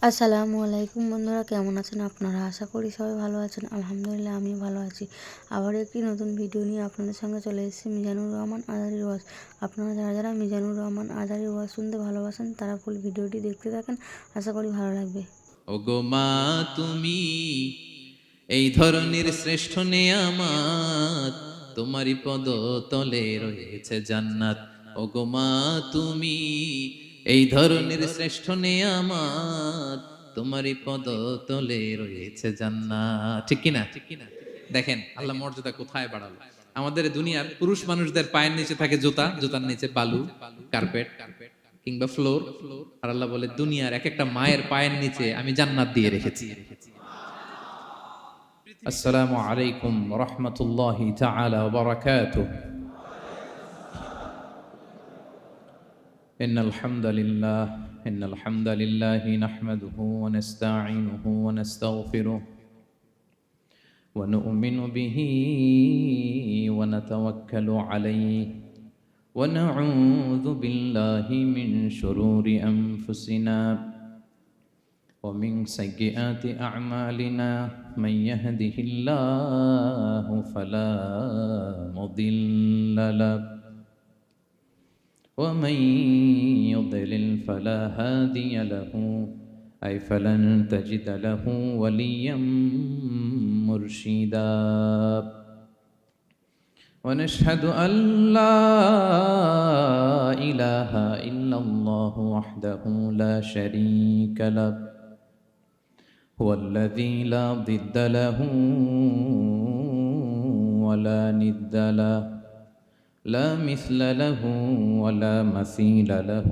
আসসালামু আলাইকুম বন্ধুরা, কেমন আছেন আপনারা? আশা করি সবাই ভালো আছেন। আলহামদুলিল্লাহ আমি ভালো আছি। আবার একটি নতুন ভিডিও নিয়ে আপনাদের সঙ্গে চলে এসেছি মিজানুর রহমান আজারির ওয়াজ। আপনারা যারা যারা মিজানুর রহমান আজারির ওয়াজ শুনতে ভালোবাসেন তারা ফুল ভিডিওটি দেখতে থাকেন, আশা করি ভালো লাগবে। ওগো মা তুমি এই ধরনের শ্রেষ্ঠ নেয়ামাত, তোমারই পদ তলে রয়েছে জান্নাত। ওগো মা তুমি এই ধরনের শ্রেষ্ঠ নেয়ামাত, তোমারই পদ তলে রয়েছে জান্নাত। ঠিক কিনা? দেখেন আল্লাহ মর্যাদা কোথায় বাড়ালো। আমাদের দুনিয়ার পুরুষ মানুষদের পায়ের নিচে থাকে জুতা, জুতার নিচে বালু, কার্পেট কিংবা ফ্লোর। আর আল্লাহ বলে দুনিয়ার এক একটা মায়ের পায়ের নিচে আমি জান্নাত দিয়ে রেখেছি। আসসালামু আলাইকুম ওয়া রাহমাতুল্লাহি তাআলা ওয়া বারাকাতুহু। ইন্নাল হামদালিল্লাহি নাহমাদুহু ওয়া নাস্তাঈনুহু ওয়া নাস্তাগফিরুহু ওয়া নু'মিনু বিহি ওয়া নাতাওয়াক্কালু আলাইহি ওয়া নাউযু বিল্লাহি মিন শুরুরি আনফুসিনা ومن سيئات أعمالنا من يهده الله فلا مضل له ومن يضلل فلا هادي له أي فلن تجد له وليا مرشدا ونشهد أن لا إله إلا الله وحده لا شريك له هو الذي لا ضد له ولا ند له لا مثل له ولا مثيل له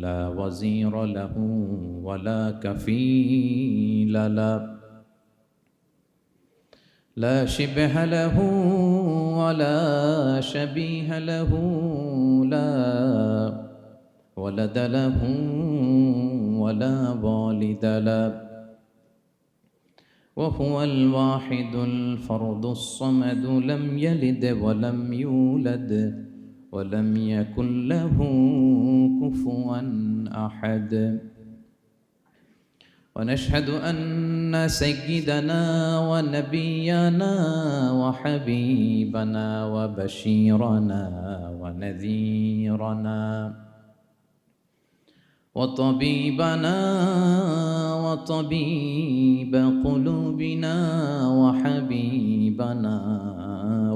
لا وزير له ولا كفيل له لا شبه له ولا شبيه له لا ولد له ولا والد له وهو الواحد الفرد الصمد لم يلد ولم يولد ولم يكن له كفوا أحد ونشهد أن سيدنا ونبينا وحبيبنا وبشيرنا ونذيرنا وطبيبنا وطبيب قلوبنا وحبيبنا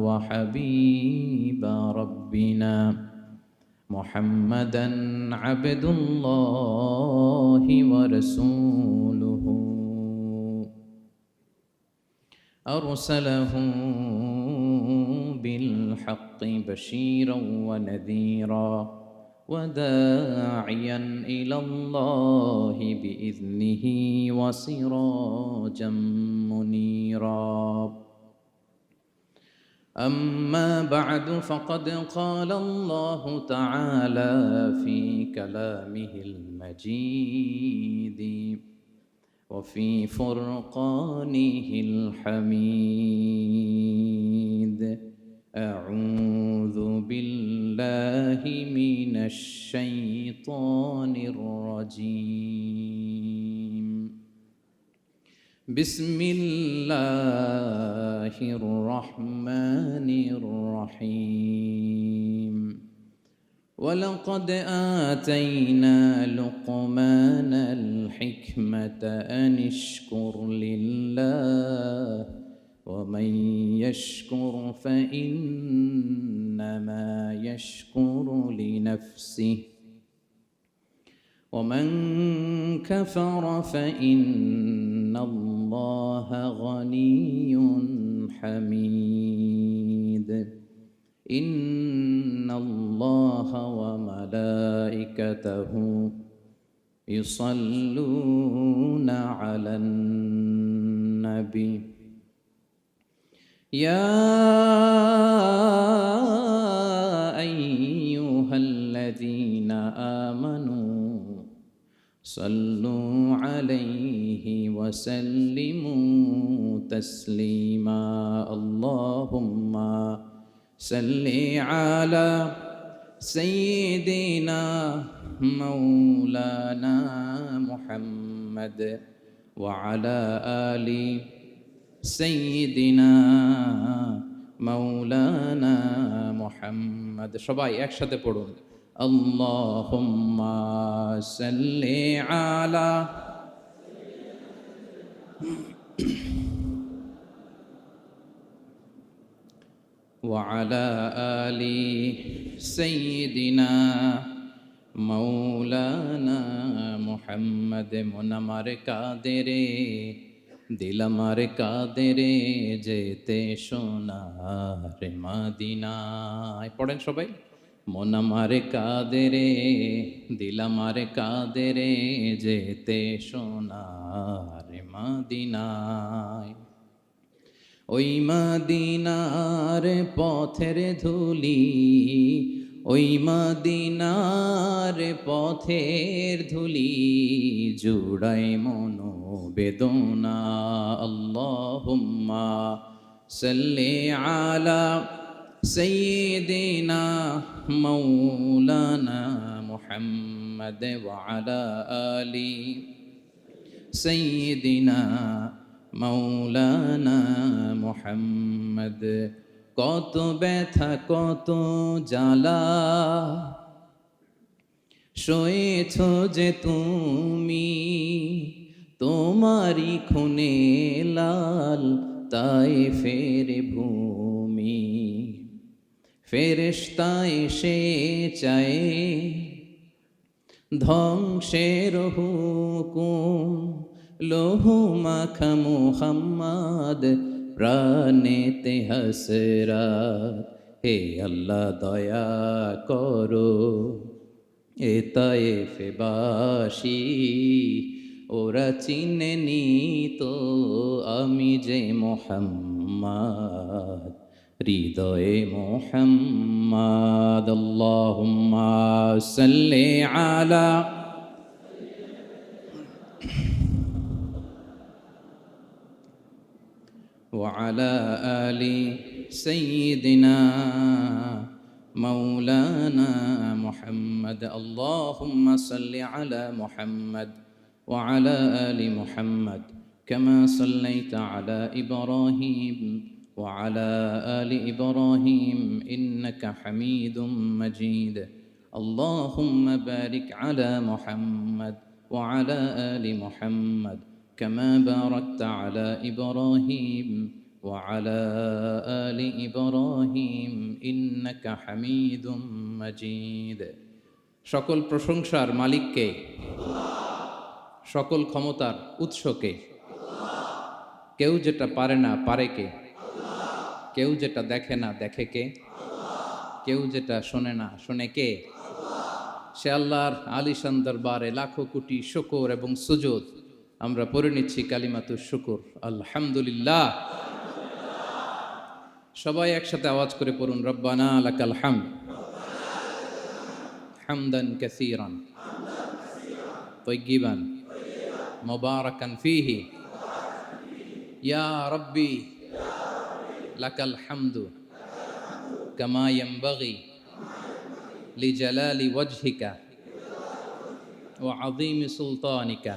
وحبيب ربنا محمدا عبد الله ورسوله أرسله بالحق بشيرا ونذيرا وداعيا إلى الله بإذنه وسراجا منيرا أما بعد فقد قال الله تعالى في كلامه المجيد وفي فرقانه الحميد أعوذ بالله من الشيطان الرجيم بسم الله الرحمن الرحيم ولقد آتينا لقمان الحكمة أن اشكر لله ومن يشكر فإنما يشكر لنفسه ومن كفر فإن الله غني حميد إن الله وملائكته يصلون على النبي يا أيها الذين آمنوا صلوا عليه وسلموا تسليما اللهم صل على سيدنا مولانا محمد وعلى آل سيدنا مولانا محمد সবাই একসাথে পড়ুন আল্লাহুম্মা সাল্লি আলা وعلى آل سيدنا مولانا محمد মুনামার কাদেরে দিল আমার কাদেরে যেতে সোনার মদিনায় পড়েন সবাই মন আমার কাদেরে দিল আমার কাদেরে যেতে সোনার মদিনায় ওই মদিনার পথের ধুলি ওই মদিনার পথের ধুলি জুড়াই মনো বেদনা আল্লাহুম্মা সাল্লি আলা সাইয়্যিদিনা মাওলানা মুহাম্মদ ওয়া আলা আলি সাইয়্যিদিনা মাওলানা মুহাম্মদ কত ব্যথা কত জ্বালা সয়েছ যে তুমি তোমারি খুনে লাল তাই ফের ভূমি ফেরেশতা এসে চায় ধ্বংসের হুকুম লোহু মাখা মুহাম্মদ প্রাণেতে হাসরাত হে আল্লাহ দয়া করো এ তায়েফবাসী ওরা চিনেনি তো আমি যে মুহাম্মদ হৃদয়ে মুহাম্মদ আল্লাহুম্মা সাল্লি আলা وعلى آل سيدنا مولانا محمد اللهم صل على محمد وعلى آل محمد كما صليت على إبراهيم وعلى آل إبراهيم إنك حميد مجيد اللهم بارك على محمد وعلى آل محمد كما باركت على إبراهيم وعلى آل إبراهيم إنك حميد مجيد সকল প্রশংসার মালিককে সকল ক্ষমতার উৎসকে কেউ যেটা পারে না পারে কে কেউ যেটা দেখে না দেখে কে কেউ যেটা শোনে না শোনে কে সে আল্লাহর আলিশান দরবারে লাখো কোটি শুকর এবং সুজুদ আমরা পড়ে নিচ্ছি কালিমাতুশ শুকর আলহামদুলিল্লাহ সবাই একসাথে আওয়াজ করে পড়ুন রব্বানা লাকাল হামদ হামদান কাসীরান তাইয়িবান মুবারাকান ফীহি ইয়া রাব্বি লাকাল হামদু কামা ইয়ানবাগি লিজালালি ওয়াজহিকা ওয়া আযীমি সুলতানিকা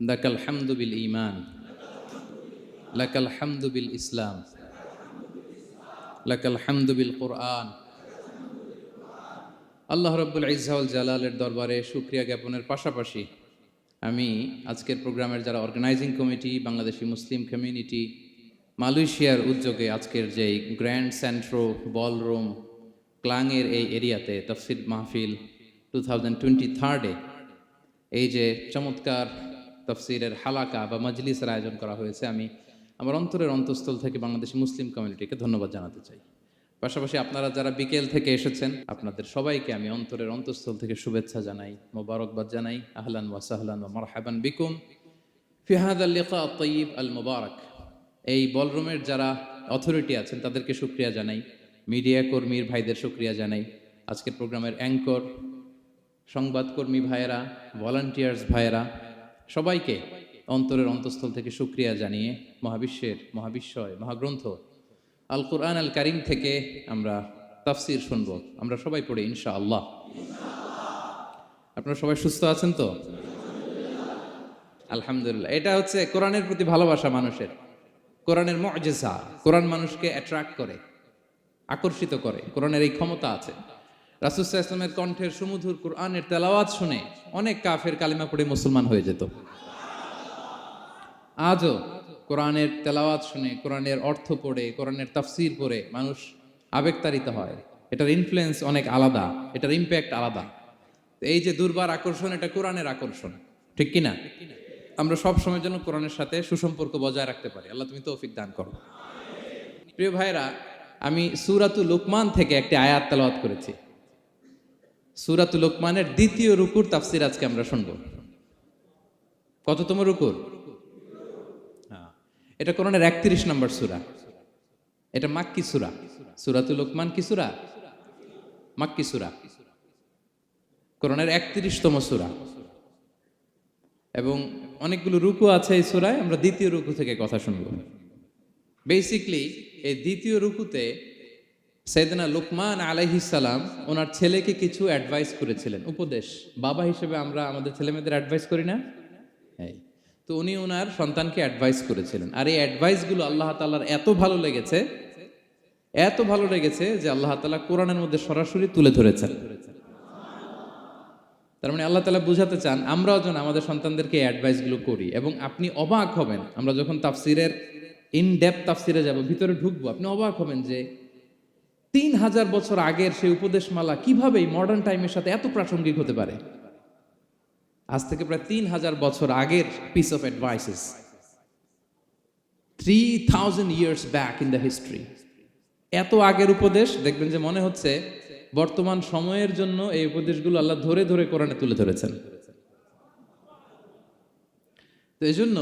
لك الحمد بالإيمان لك الحمد بالإسلام لك الحمد بالقرآن আল্লাহ রাব্বুল ইজ্জা ওয়াল জালালের দরবারে শুকরিয়া জ্ঞাপনের পাশাপাশি আমি আজকের প্রোগ্রামের যারা organizing committee Bangladeshi Muslim community মালয়েশিয়ার উদ্যোগে আজকের যে গ্র্যান্ড সেন্ট্রো বলরুম ক্লাংয়ের এই এরিয়াতে তাফসির মাহফিল 2023 এই যে চমৎকার তাফসিরের হালাকা বা মজলিসের আয়োজন করা হয়েছে আমি আমার অন্তরের অন্তঃস্থল থেকে বাংলাদেশি মুসলিম কমিউনিটিকে ধন্যবাদ জানাতে চাই পাশাপাশি আপনারা যারা বিকেল থেকে এসেছেন আপনাদের সবাইকে আমি অন্তরের অন্তঃস্থল থেকে শুভেচ্ছা জানাই মোবারকবাদ জানাই আহলান ওয়া সাহলান ওয়া মারহাবান বিকুম ফি হাযাল লিকা আত-তাইয়িব আল মুবারক এই বলরুমের যারা অথরিটি আছেন তাদেরকে শুকরিয়া জানাই মিডিয়া কর্মীর ভাইদের শুকরিয়া জানাই আজকের প্রোগ্রামের অ্যাঙ্কর সংবাদকর্মী ভাইয়েরা ভলান্টিয়ার্স ভাইয়েরা সবাইকে অন্তরের অন্তঃস্থল থেকে শুকরিয়া জানিয়ে মহাবিশ্বয় মহাগ্রন্থ আল কুরআন আল কারীম থেকে আমরা তাফসীর শুনবো আমরা সবাই পড়ি ইনশাআল্লাহ আপনারা সবাই সুস্থ আছেন তো? আলহামদুলিল্লাহ। এটা হচ্ছে কোরআনের প্রতি ভালোবাসা মানুষের, কোরআনের মুআজিজা। কোরআন মানুষকে অ্যাট্রাক্ট করে, আকর্ষিত করে। কোরআনের এই ক্ষমতা আছে। রাসূল সাল্লাল্লাহু আলাইহি ওয়াসাল্লামের কণ্ঠের সুমধুর কোরআনের তেলাওয়াত শুনে অনেক কাফের কালিমা পড়ে মুসলমান হয়ে যেত। আজও কোরআনের তেলাওয়াত শুনে, কোরআনের অর্থ পড়ে, কোরআনের তাফসীর পড়ে মানুষ আবেগতাড়িত হয়। এটার ইনফ্লুয়েন্স অনেক আলাদা, এটার ইম্প্যাক্ট আলাদা। তো এই যে দুর্বার আকর্ষণ, এটা কোরআনের আকর্ষণ, ঠিক কিনা? আমরা সব সময়ের জন্য কোরআনের সাথে সুসম্পর্ক বজায় রাখতে পারি। আল্লাহ তুমি তৌফিক দান করো। প্রিয় ভাইরা, আমি সূরাতুল লুকমান থেকে একটি আয়াত তেলাওয়াত করেছি। সূরাতুল লুকমানের দ্বিতীয় রুকুর তাফসীর আজকে আমরা শুনবো। কততম রুকুর? এটা কোরআনের 31 নম্বর সূরা। এটা মাক্কি সূরা। সূরাতুল লুকমান কি সূরা? মাক্কি সূরা। কোরআনের 31তম সূরা এবং অনেকগুলো রুকু আছে এই সূরায়। আমরা দ্বিতীয় রুকু থেকে কথা শুনব। বেসিক্যালি এই দ্বিতীয় রুকুতে সাইয়েদনা লুকমান আলাইহিস সালাম ওনার ছেলেকে কিছু অ্যাডভাইস করেছিলেন, উপদেশ। বাবা হিসেবে আমরা আমাদের ছেলেমেয়েদের অ্যাডভাইস করি না? তো উনি ওনার সন্তানকে অ্যাডভাইস করেছিলেন। আর এই অ্যাডভাইসগুলো আল্লাহ তাআলার এত ভালো লেগেছে, এত ভালো লেগেছে যে আল্লাহ তাআলা কোরআনের মধ্যে সরাসরি তুলে ধরেছেন। তার মানে আল্লাহ তাআলা বুঝাতে চান আমরাও যেন আমাদের সন্তানদেরকে এই অ্যাডভাইসগুলো করি। এবং আপনি অবাক হবেন, আমরা যখন তাফসিরের ইন ডেপথ তাফসিরে যাব, ভিতরে ঢুকবো, আপনি অবাক হবেন যে 3000 বছর আগের সেই উপদেশমালা কিভাবে মডার্ন টাইমের সাথে এত প্রাসঙ্গিক হতে পারে। আজ থেকে প্রায় 3000 বছর আগের piece of advises, 3000 years back in the history. এত আগের উপদেশ, দেখবেন যে মনে হচ্ছে বর্তমান সময়ের জন্য এই উপদেশগুলো আল্লাহ ধরে ধরে কোরআনে তুলে ধরেছেন। তো এই জন্য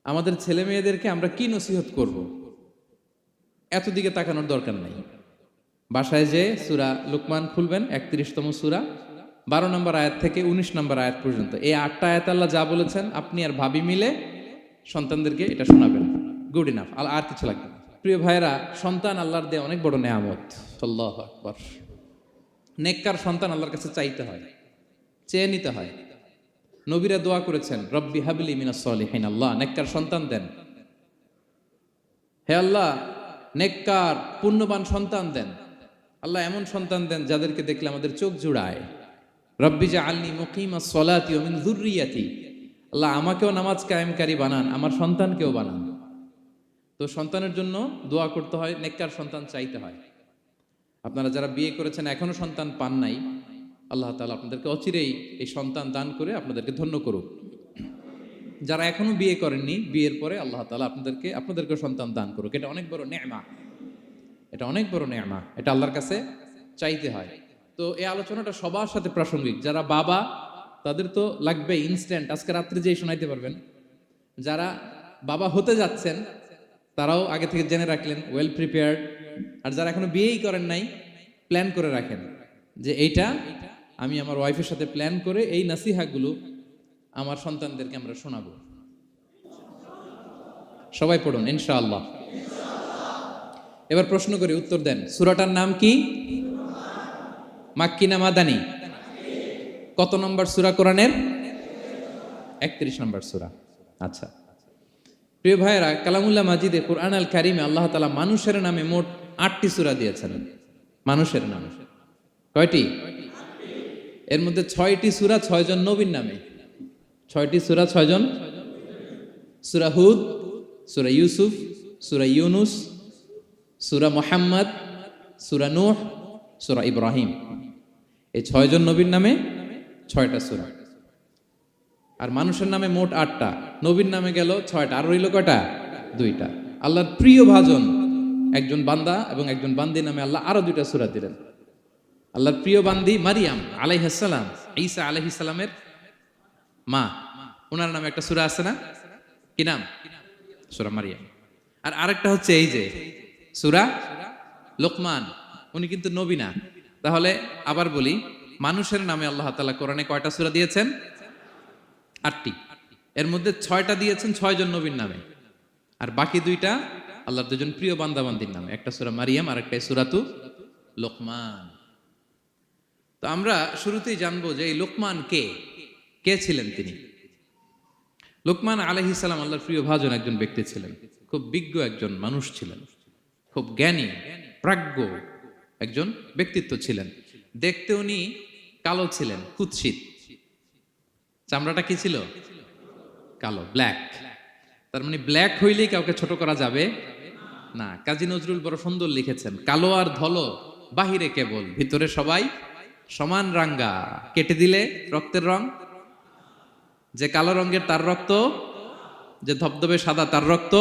আমাদের ছেলে মেয়েদেরকে আমরা কি নসিহত করব, এত দিকে তাকানোর দরকার নাই। বাসায় যে সূরা লুকমান খুলবেন, 31তম সূরা, 12 নম্বর আয়াত থেকে 19 নম্বর আয়াত পর্যন্ত। এই 8টা আয়াত আল্লাহ যা বলেছেন আপনি আর ভাবি মিলে সন্তানদেরকে এটা শোনাবেন। গুড ইনাফ, আর কিছু লাগবে না। প্রিয় ভাইরা, সন্তান আল্লাহর দেয়া অনেক বড় নেয়ামত। আল্লাহু আকবার। নেককার সন্তান আল্লাহর কাছে চাইতে হয়, চেয়ে নিতে হয়। নবীরা দোয়া করেছেন, রব্বি হাবলি মিনাস সলিহিন, আল্লাহ নেককার সন্তান দেন। হে আল্লাহ, নেককার পুণ্যবান সন্তান দেন। আল্লাহ এমন সন্তান দেন যাদেরকে দেখলে আমাদের চোখ জুড়ায়। রব্বি জাআলনি মুকিমাস সলাতি ওয়া মিন যুররিয়াতি, আল্লাহ আমাকেও নামাজ কায়েমকারী বানান, আমার সন্তানকেও বানান। তো সন্তানের জন্য দোয়া করতে হয়, নেককার সন্তান চাইতে হয়। আপনারা যারা বিয়ে করেছেন এখনো সন্তান পান নাই, আল্লাহ তাআলা আপনাদেরকে অচিরেই এই সন্তান দান করে আপনাদেরকে ধন্য করুক। যারা এখনো বিয়ে করেননি, বিয়ের পরে আল্লাহ তাআলা আপনাদেরকে সন্তান দান করুক। এটা অনেক বড় নেয়ামা, এটা অনেক বড় নেয়ামা, এটা আল্লাহর কাছে চাইতে হয়। তো এই আলোচনাটা সবার সাথে প্রাসঙ্গিক। যারা বাবা তাদের তো লাগবে ইনস্ট্যান্ট, আজকে রাত্রে যেই শোনাইতে পারবেন। যারা বাবা হতে যাচ্ছেন তারাও আগে থেকে জেনে রাখলেন, ওয়েল প্রিপেয়ার্ড। আর যারা এখনো বিয়েই করেন নাই, প্ল্যান করে রাখেন যে এইটা আমি আমার ওয়াইফের সাথে প্ল্যান করে এই নাসিহাগুলো আমার সন্তানদেরকে আমরা শোনাবো। সবাই পড়ুন ইনশাআল্লাহ। এবার প্রশ্ন করে উত্তর দেন। সূরাটার নাম কি? মাক্কি না মাদানী? কত নম্বর সূরা কোরআনের? 31 নম্বর সূরা। আচ্ছা প্রিয় ভাইয়েরা, কালামুল্লাহ মাজিদে কুরআন আল কারিমে আল্লাহ তাআলা মানুষের নামে মোট 8টি সূরা দিয়েছেন। মানুষের নামে কয়টি? এর মধ্যে 6টি সূরা 6 জন নবীর নামে। 6টি সূরা 6 জন। সূরা হুদ, সূরা ইউসুফ, সূরা ইউনুস, সূরা মুহাম্মদ, সূরা নূহ, সূরা ইব্রাহিম। এই 6 জন নবীর নামে 6টা সূরা। আর মানুষের নামে মোট 8টা, নবীর নামে গেল 6টা, আর রইল কয়টা? 2টা। আল্লাহর প্রিয় ভাজন একজন বান্দা এবং একজন বান্দির নামে আল্লাহ আরো 2টা সূরা দিলেন। আল্লাহর প্রিয় বান্দি মারিয়াম আলাইহিস সালাম, ঈসা আলাইহিস সালামের মা, ওনার নামে একটা সূরা আছে না? কি নাম? সূরা মারিয়াম। আর আরেকটা হচ্ছে এই যে সূরা লুকমান, উনি কিন্তু নবী না। তাহলে আবার বলি, মানুষের নামে আল্লাহ তাআলা কোরআনে কয়টা সূরা দিয়েছেন? 8টি। এর মধ্যে 6টা দিয়েছেন 6 জন নবীর নামে, আর বাকি 2টা আল্লাহর 2জন প্রিয় বান্দা বান্দির নামে। একটা সূরা মারিয়াম আর একটা সূরাতু লুকমান। তো আমরা শুরুতেই জানবো যে এই লোকমান কে, কে ছিলেন তিনি। লোকমান আলাইহিস সালাম আল্লাহর প্রিয় ভাজন একজন ব্যক্তি ছিলেন, খুব বিজ্ঞ একজন মানুষ ছিলেন, খুব জ্ঞানী প্রাজ্ঞ একজন ব্যক্তিত্ব ছিলেন। দেখতে উনি কালো ছিলেন, কুৎসিত, চামড়াটা কি ছিল? কালো, ব্ল্যাক। তার মানে ব্ল্যাক হইলেই কাউকে ছোট করা যাবে না। কাজী নজরুল বড় সুন্দর লিখেছেন, কালো আর ধলো বাহিরে কেবল, ভিতরে সবাই সমান রাঙ্গা, কেটে দিলে রক্তের রং। যে কালো রঙের তার রক্ত, যে ধবধবে সাদা তার রক্ত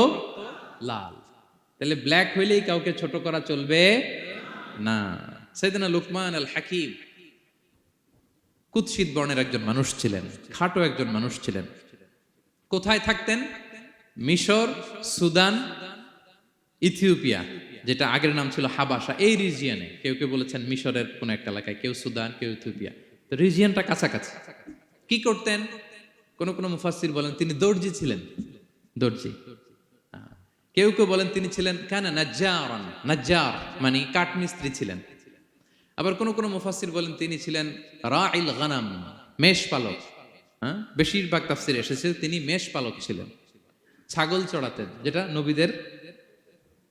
লাল। তাহলে ব্ল্যাক হইলেই কাউকে ছোট করা চলবে না। সাইয়েদনা লুকমান আল হাকিম কুৎসিত বর্ণের একজন মানুষ ছিলেন, খাটো একজন মানুষ ছিলেন। কোথায় থাকতেন? মিশর, সুদান, ইথিওপিয়া, যেটা আগের নাম ছিল হাবাসা, এই রিজিয়নে। কেউ কেউ বলেছেন মিশরের কোন একটা এলাকায়, কেউ সুদান, কেউ ইথিওপিয়া। তো রিজিয়নটা কাছাকাছি। কি করতেন? কোন কোন মুফাসসির বলেন তিনি দর্জি ছিলেন, দর্জি। কেউ কেউ বলেন তিনি ছিলেন কানা নাজ্জারান, নাজ্জার মানে কাঠমিস্ত্রি ছিলেন। আবার কোন কোন মুফাসসির বলেন তিনি ছিলেন রাইল গানাম, মেষ পালক। বেশিরভাগ তাফসিরে এসেছে তিনি মেষ পালক ছিলেন, ছাগল চড়াতেন, যেটা নবীদের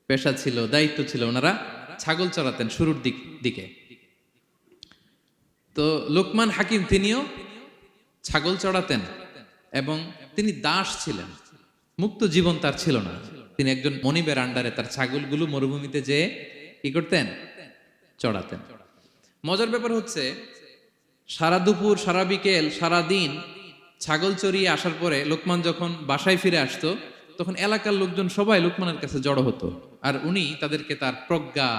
পেশা ছিল, দায়িত্ব ছিল, ওনারা ছাগল চড়াতেন শুরুর দিকে। তো লোকমান হাকিম তিনিও ছাগল চড়াতেন এবং তিনি দাস ছিলেন, মুক্ত জীবন তার ছিল না। তিনি একজন মনিবের আন্ডারে তার ছাগলগুলো মরুভূমিতে যেয়ে কি করতেন? চড়াতেন। মজার ব্যাপার হচ্ছে, সারা দুপুর, সারা বিকেল, সারা দিন ছাগল চড়িয়ে আসার পরে লোকমান যখন বাসায় ফিরে আসতো, তখন এলাকার লোকজন সবাই লোকমানের কাছে জড়ো হতো, আর উনি তাদেরকে তার প্রজ্ঞা,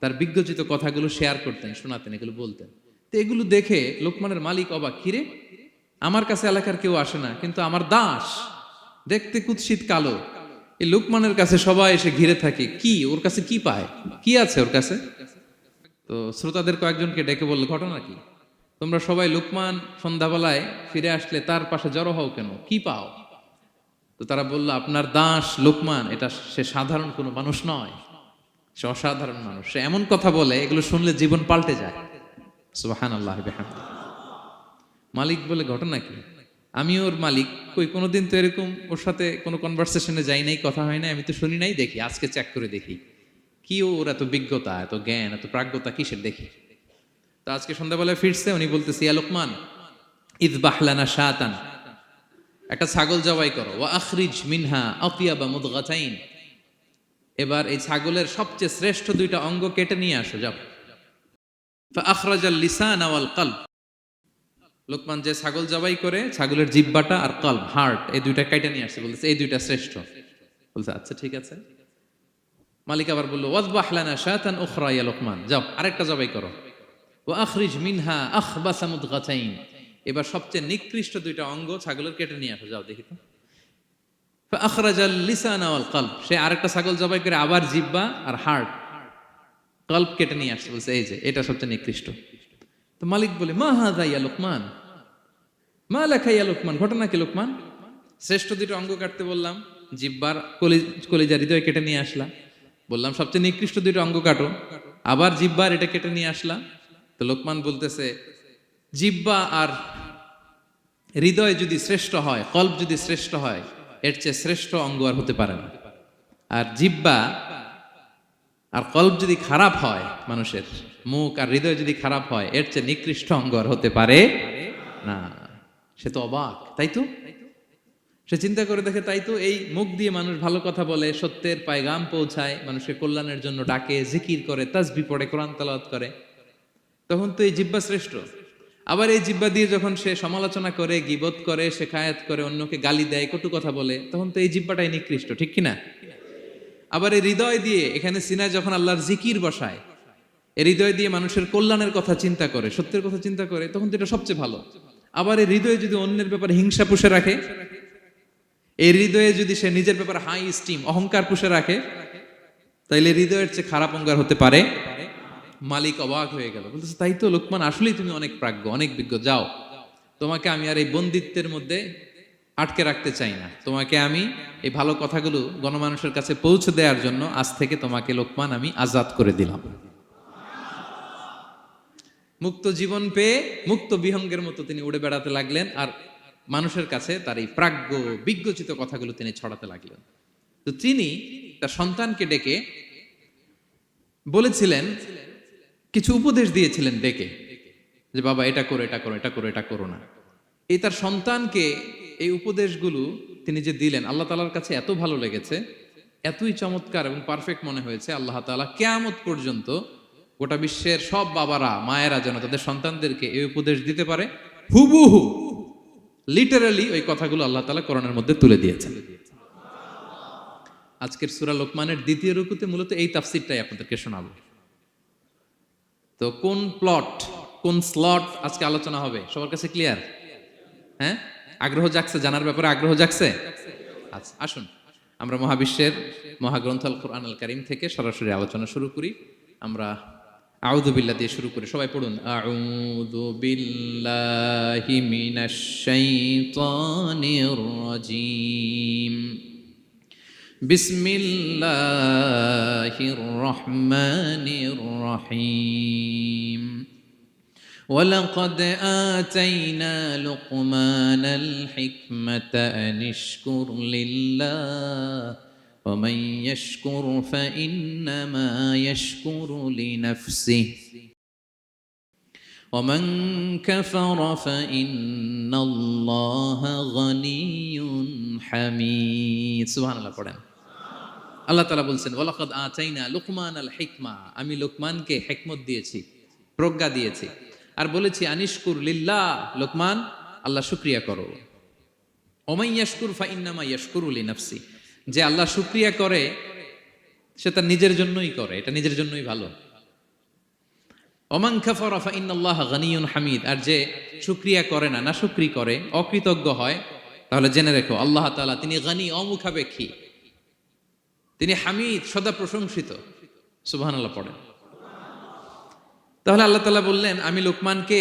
তার বিজ্ঞচিত কথাগুলো শেয়ার করতেন, শোনাতেন, এগুলো বলতেন। তো এগুলো দেখে লোকমানের মালিক অবাক, কিরে আমার কাছে এলাকার কেউ আসে না, কিন্তু আমার দাস দেখতে কুৎসিত কালো, এই লোকমানের কাছে সবাই এসে ঘিরে থাকে, কি ওর কাছে কি পায়, কি আছে ওর কাছে? তো শ্রোতাদের কয়েকজনকে ডেকে বলল, ঘটনা কি? তোমরা সবাই লোকমান সন্ধ্যাবেলায় ফিরে আসলে তার পাশে জড়ো হও কেন, কি পাও? তো তারা বলল, আপনার দাস লোকমান, এটা সে সাধারণ কোনো মানুষ নয়, সে অসাধারণ মানুষ। সে এমন কথা বলে এগুলো শুনলে জীবন পাল্টে যায়। সুবহানাল্লাহ বিহামদিহি। মালিক বলে, ঘটনা কি? আমি ওর মালিক, কই কোনোদিন তো এরকম ওর সাথে কোনো কনভারসেশনে যাই নাই, কথা হয় নাই, আমি তো শুনি নাই, দেখি আজকে চেক করে দেখি কি ওর এত বিজ্ঞতা, এত জ্ঞান, এত প্রাজ্ঞতা কিসের, দেখি। তো আজকে সন্ধ্যাবেলায় ফিরছে, উনি বলতেছে, ইয়া লোকমান ইযবাহ লানা শাতান, একটা ছাগল জবাই করো, ওয়া আখরিজ মিনহা আতিয়াবা মুদগাতাইন, এবার এই ছাগলের সবচেয়ে শ্রেষ্ঠ দুইটা অঙ্গ কেটে নিয়ে আসো, যাও। ফা আখরাজাল লিসান ওয়াল কলব, লোকমান যে ছাগল জবাই করে ছাগলের জিহ্বাটা আর কলব, হার্ট, এই দুইটা কেটে নিয়ে আসছে, বলতেছে এই দুইটা শ্রেষ্ঠ। বলছে আচ্ছা ঠিক আছে। মালিক আবার বলল, ওয়াযবাহ লানা শাতান উখরা ইয়া লোকমান, যাও আরেকটা জবাই করো। ওয়া আখরিজ মিনহা আখবাসা মুদগাতাইন, এবার সবচেয়ে নিকৃষ্ট দুইটা অঙ্গ ছাগলের কেটে নিয়ে আসো, যাও দেখি তো। ফা আখরাজাল লিসান ওয়াল কলব, সে আরেকটা ছাগল জবাই করে আবার জিহ্বা আর হার্ট, কলব কেটে নিয়ে আসছে, বলছে এই যে এটা সবচেয়ে নিকৃষ্ট। তো মালিক বলে, মা হাযা ইয়া লোকমান, মা লাকা ইয়া লোকমান, ঘটনা কি লোকমান? শ্রেষ্ঠ দুটো অঙ্গ কাটতে বললাম, জিহ্বার কলিজা হৃদয় কেটে নিয়ে আসলাম, বললাম সবচেয়ে নিকৃষ্ট দুটো অঙ্গ কাটো, আবার জিহ্বার এটা কেটে নিয়ে আসলাম। তো লোকমান বলতেছে, জিহ্বা আর হৃদয় যদি শ্রেষ্ঠ হয়, কলব যদি শ্রেষ্ঠ হয়, এর চেয়ে শ্রেষ্ঠ অঙ্গ আর হতে পারে না। আর জিহ্বা আর কলব যদি খারাপ হয়, মানুষের মুখ আর হৃদয় যদি খারাপ হয়, এর চেয়ে নিকৃষ্ট অঙ্গ আর হতে পারে না। সে তো অবাক, তাই তো? সে চিন্তা করে দেখে, তাই তো, এই মুখ দিয়ে মানুষ ভালো কথা বলে, সত্যের পায়গাম পৌঁছায়, মানুষের কল্যাণের জন্য ডাকে, জিকির করে, তাসবিহ পড়ে, কোরআন তেলাওয়াত করে, তখন তো এই জিহ্বা শ্রেষ্ঠ। আবার এই জিহ্বা দিয়ে যখন সে সমালোচনা করে, গীবত করে, শেখায়াত করে, অন্যকে গালি দেয়, কটু কথা বলে, তখন তো এই জিহ্বাটাই নিকৃষ্ট, ঠিক কিনা? আবার এই হৃদয় দিয়ে, এখানে সিনায় যখন আল্লাহর জিকির বসায়, এই হৃদয় দিয়ে মানুষের কল্যাণের কথা চিন্তা করে, সত্যের কথা চিন্তা করে, তখন তো এটা সবচেয়ে ভালো। আবার এই হৃদয়ে যদি অন্যের ব্যাপারে হিংসা পুষে রাখে, এই হৃদয়ে যদি সে নিজের ব্যাপারে হাই স্টিম, অহংকার পুষে রাখে, তাইলে হৃদয়ের চেয়ে খারাপ অঙ্গার হতে পারে। মালিক অবাক হয়ে গেল, বলতেছে, তাই তো লোকমান, আসলেই তুমি অনেক প্রাজ্ঞ, অনেক বিজ্ঞ, যাও, তোমাকে আমি আর এই বন্দিত্বের মধ্যে আটকে রাখতে চাই না, তোমাকে আমি এই ভালো কথাগুলো গণমানুষের কাছে পৌঁছে দেওয়ার জন্য আজ থেকে তোমাকে লোকমান আমি আজাদ করে দিলাম। মুক্ত জীবন পেয়ে মুক্ত বিহঙ্গের মতো তিনি উড়ে বেড়াতে লাগলেন, আর মানুষের কাছে তার এই প্রাজ্ঞ বিজ্ঞচিত কথাগুলো তিনি ছড়াতে লাগলেন। তো তিনি তার সন্তানকে ডেকে বলেছিলেন, কিছু উপদেশ দিয়েছিলেন ডেকে, যে বাবা এটা করো, এটা করো, এটা করো, এটা করো না। এই তার সন্তানকে এই উপদেশগুলো তিনি যে দিলেন, আল্লাহ তাআলার কাছে এত ভালো লেগেছে, এতই চমৎকার এবং পারফেক্ট মনে হয়েছে, আল্লাহ তাআলা কিয়ামত পর্যন্ত গোটা বিশ্বের সব বাবারা মায়েরা যেন তাদের সন্তানদেরকে এই উপদেশ দিতে পারে, হুবহু লিটারালি ওই কথাগুলো আল্লাহ তাআলা কোরআনের মধ্যে তুলে দিয়েছেন। আজকের সূরা লোকমানের দ্বিতীয় রুকুতে মূলত এই তাফসীরটাই আপনাদেরকে শোনাবো। তো কোন প্লট, কোন স্লট আজকে আলোচনা হবে সবার কাছে ক্লিয়ার? হ্যাঁ, আগ্রহ জাগছে, জানার ব্যাপারে আগ্রহ জাগছে? আচ্ছা, আসুন আমরা মহাবিশ্বের মহাগ্রন্থ আল কোরআন আল কারীম থেকে সরাসরি আলোচনা শুরু করি। আমরা আউযু বিল্লাহ দিয়ে শুরু করি, সবাই পড়ুন, আউযু বিল্লাহি মিনাশ শাইতানির রাজীম, বিসমিল্লাহির রহমানির রহিম। ولقد آتينا لقمان الحكمة أن اشكر لله ومن يشكر فإنما يشكر لنفسه ومن كفر فإن الله غني حميد। سبحان الله পড়েন। আল্লাহ তাআলা বলছেন, ওয়ালাকাদ আতাইনা লুকমানাল হিকমা, আমি লোকমানকে হিকমত দিয়েছি, প্রজ্ঞা দিয়েছি, আর বলেছি আনিশকুর লিল্লাহ, লোকমান আল্লাহ শুকরিয়া করো। ওমাই ইয়াশকুর ফাইন্নামা ইয়াশকুরু লিনাফসি, যে আল্লাহ শুকরিয়া করে সে তার নিজের জন্যই করে, এটা নিজের জন্যই ভালো। ওমান কাফারা ফাইন্নাল্লাহা গানিয়ুন হামিদ, আর যে শুকরিয়া করে না, নাশুকরি করে, অকৃতজ্ঞ হয়, তাহলে জেনে রেখো আল্লাহ তাআলা তিনি গানি, অমুখাপেক্ষী, তিনি হামিদ, সদা প্রশংসিত। সুবহানাল্লাহ পড়েন। তাহলে আল্লাহ তাআলা বললেন, আমি লোকমানকে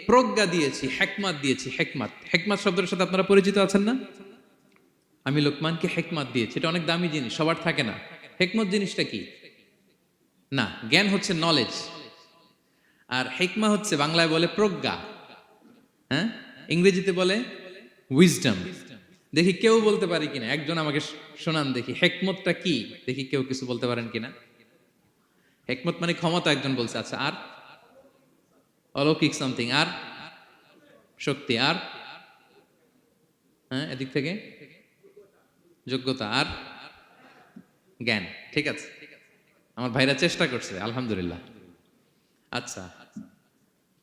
প্রজ্ঞা দিয়েছি, হিকমত দিয়েছি। হিকমত, হিকমত শব্দের সাথে আপনারা পরিচিত আছেন না? আমি লোকমানকে হিকমত দিয়েছি, এটা অনেক দামি জিনিস, সবার থাকে না। হিকমত জিনিসটা কি? না, জ্ঞান হচ্ছে নলেজ, আর হিকমা হচ্ছে বাংলায় বলে প্রজ্ঞা, হ্যাঁ, ইংরেজিতে বলে উইজডম। দেখি কেউ বলতে পারে কিনা, একজন আমাকে শোনান দেখি হিকমতটা কি, দেখি কেউ কিছু বলতে পারেন কিনা। হিকমত মানে ক্ষমতা, একজন বলছে। আচ্ছা, আর অলৌকিক সামথিং, আর শক্তি, আর হ্যাঁ, এদিক থেকে যোগ্যতা, আর জ্ঞান। ঠিক আছে, আমার ভাইরা চেষ্টা করছে, আলহামদুলিল্লাহ। আচ্ছা,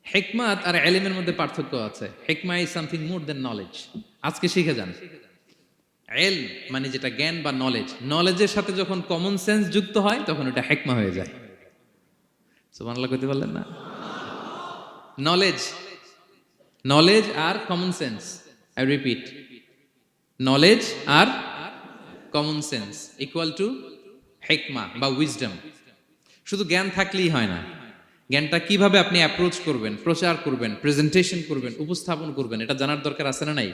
হিকমত আর ইলমের মধ্যে পার্থক্য আছে। হিকমা is something more than knowledge. আজকে শিখে যান, ইলম মানে যেটা জ্ঞান বা নলেজ, নলেজের সাথে যখন কমন সেন্স যুক্ত হয় তখন ওটা হিকমা হয়ে যায়। সুবহানাল্লাহ কইতে পারলেন না? নলেজ, নলেজ আর common sense, I repeat, knowledge আর কমন সেন্স ইকুয়াল টু হিকমা বা উইজডম। শুধু জ্ঞান থাকলেই হয় না, জ্ঞানটা কিভাবে আপনি অ্যাপ্রোচ করবেন, প্রচার করবেন, প্রেজেন্টেশন করবেন, উপস্থাপন করবেন, এটা জানার দরকার আছে না নাই?